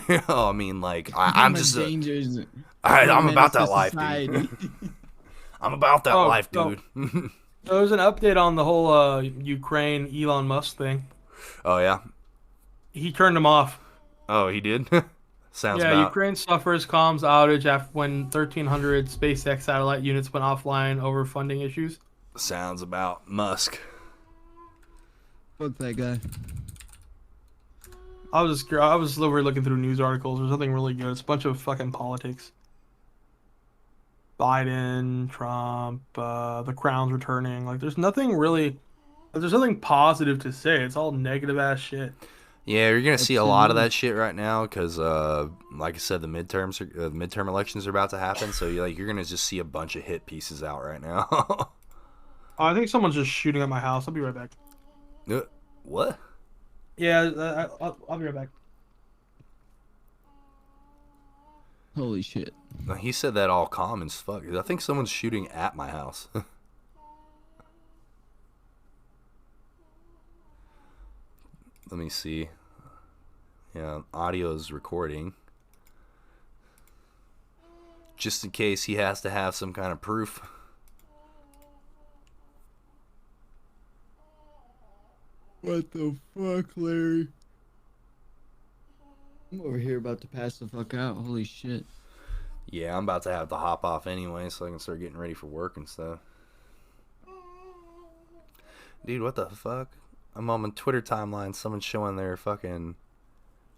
You know, I mean, like, I'm just dangerous. I'm about that life, dude. I'm about that life, dude. There was an update on the whole Ukraine Elon Musk thing. Oh yeah. He turned him off. Oh, he did. Sounds Yeah, about. Ukraine suffers comms outage after when 1,300 SpaceX satellite units went offline over funding issues. Sounds about Musk. Fuck that guy. I was literally looking through news articles. There's nothing really good. It's a bunch of fucking politics. Biden, Trump, the crown's returning. Like, there's nothing positive to say. It's all negative ass shit. Yeah, you're gonna see a lot of that shit right now because, like I said, the midterm elections are about to happen. So you're gonna just see a bunch of hit pieces out right now. I think someone's just shooting at my house. I'll be right back. What? Yeah, I'll be right back. Holy shit. No, he said that all calm as fuck. I think someone's shooting at my house. Let me see. Yeah, audio is recording. Just in case he has to have some kind of proof. What the fuck, Larry? I'm over here about to pass the fuck out. Holy shit. Yeah, I'm about to have to hop off anyway so I can start getting ready for work and stuff. Dude, what the fuck? I'm on my Twitter timeline. Someone's showing their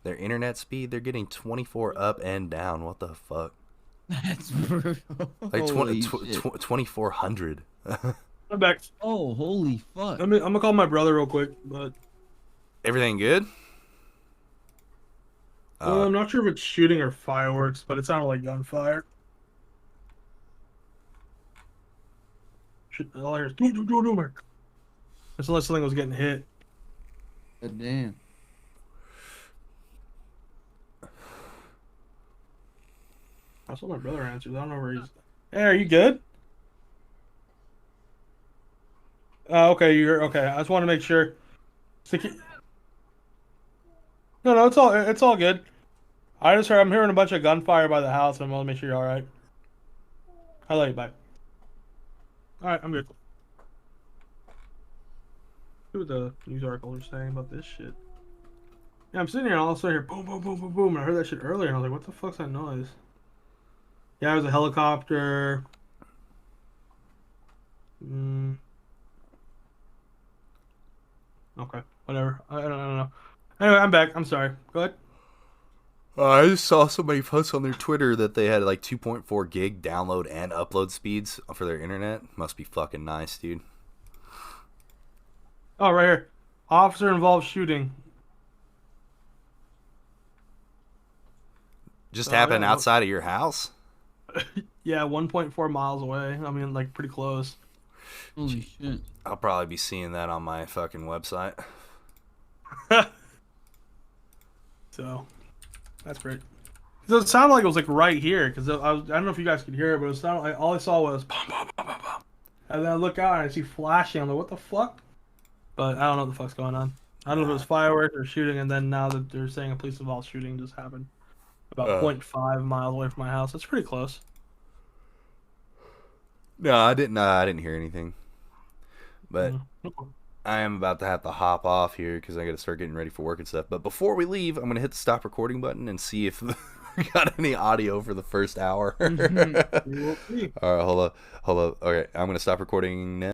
internet speed. They're getting 24 up and down. What the fuck? That's brutal. Like 2400. I'm back. Oh, holy fuck. I'm gonna call my brother real quick, but Everything good? I'm not sure if it's shooting or fireworks, but it sounded like gunfire. Shit, all I hear is do. That's unless something was getting hit. God damn. That's what my brother answers. I don't know where he's. Hey, are you good? Okay, you're okay. I just want to make sure. No, it's all good. I'm hearing a bunch of gunfire by the house, and I want to make sure you're all right. I love you, bye. All right, I'm good. Who the news articles are saying about this shit? Yeah, I'm sitting here, and all of a sudden, I hear boom, boom, boom, boom, boom, and I heard that shit earlier, and I was like, "What the fuck's that noise?" Yeah, it was a helicopter. Okay, whatever. I don't know. Anyway, I'm back. I'm sorry. Go ahead. I just saw somebody post on their Twitter that they had like 2.4 gig download and upload speeds for their internet. Must be fucking nice, dude. Oh, right here. Officer involved shooting. Just happened yeah, outside of your house? Yeah, 1.4 miles away. I mean, like, pretty close. Holy shit. I'll probably be seeing that on my fucking website. So, that's great. So it sounded like it was like right here, because I don't know if you guys could hear it, but it sounded like all I saw was bum, bum, bum, bum, bum. And then I look out and I see flashing. I'm like, what the fuck? But I don't know what the fuck's going on. I don't know if it was fireworks or shooting, and then now that they're saying a police involved shooting just happened about 0.5 miles away from my house. That's pretty close. No, I didn't hear anything. But Okay. I am about to have to hop off here because I got to start getting ready for work and stuff. But before we leave, I'm going to hit the stop recording button and see if we got any audio for the first hour. All right, hold up. Okay, I'm going to stop recording now.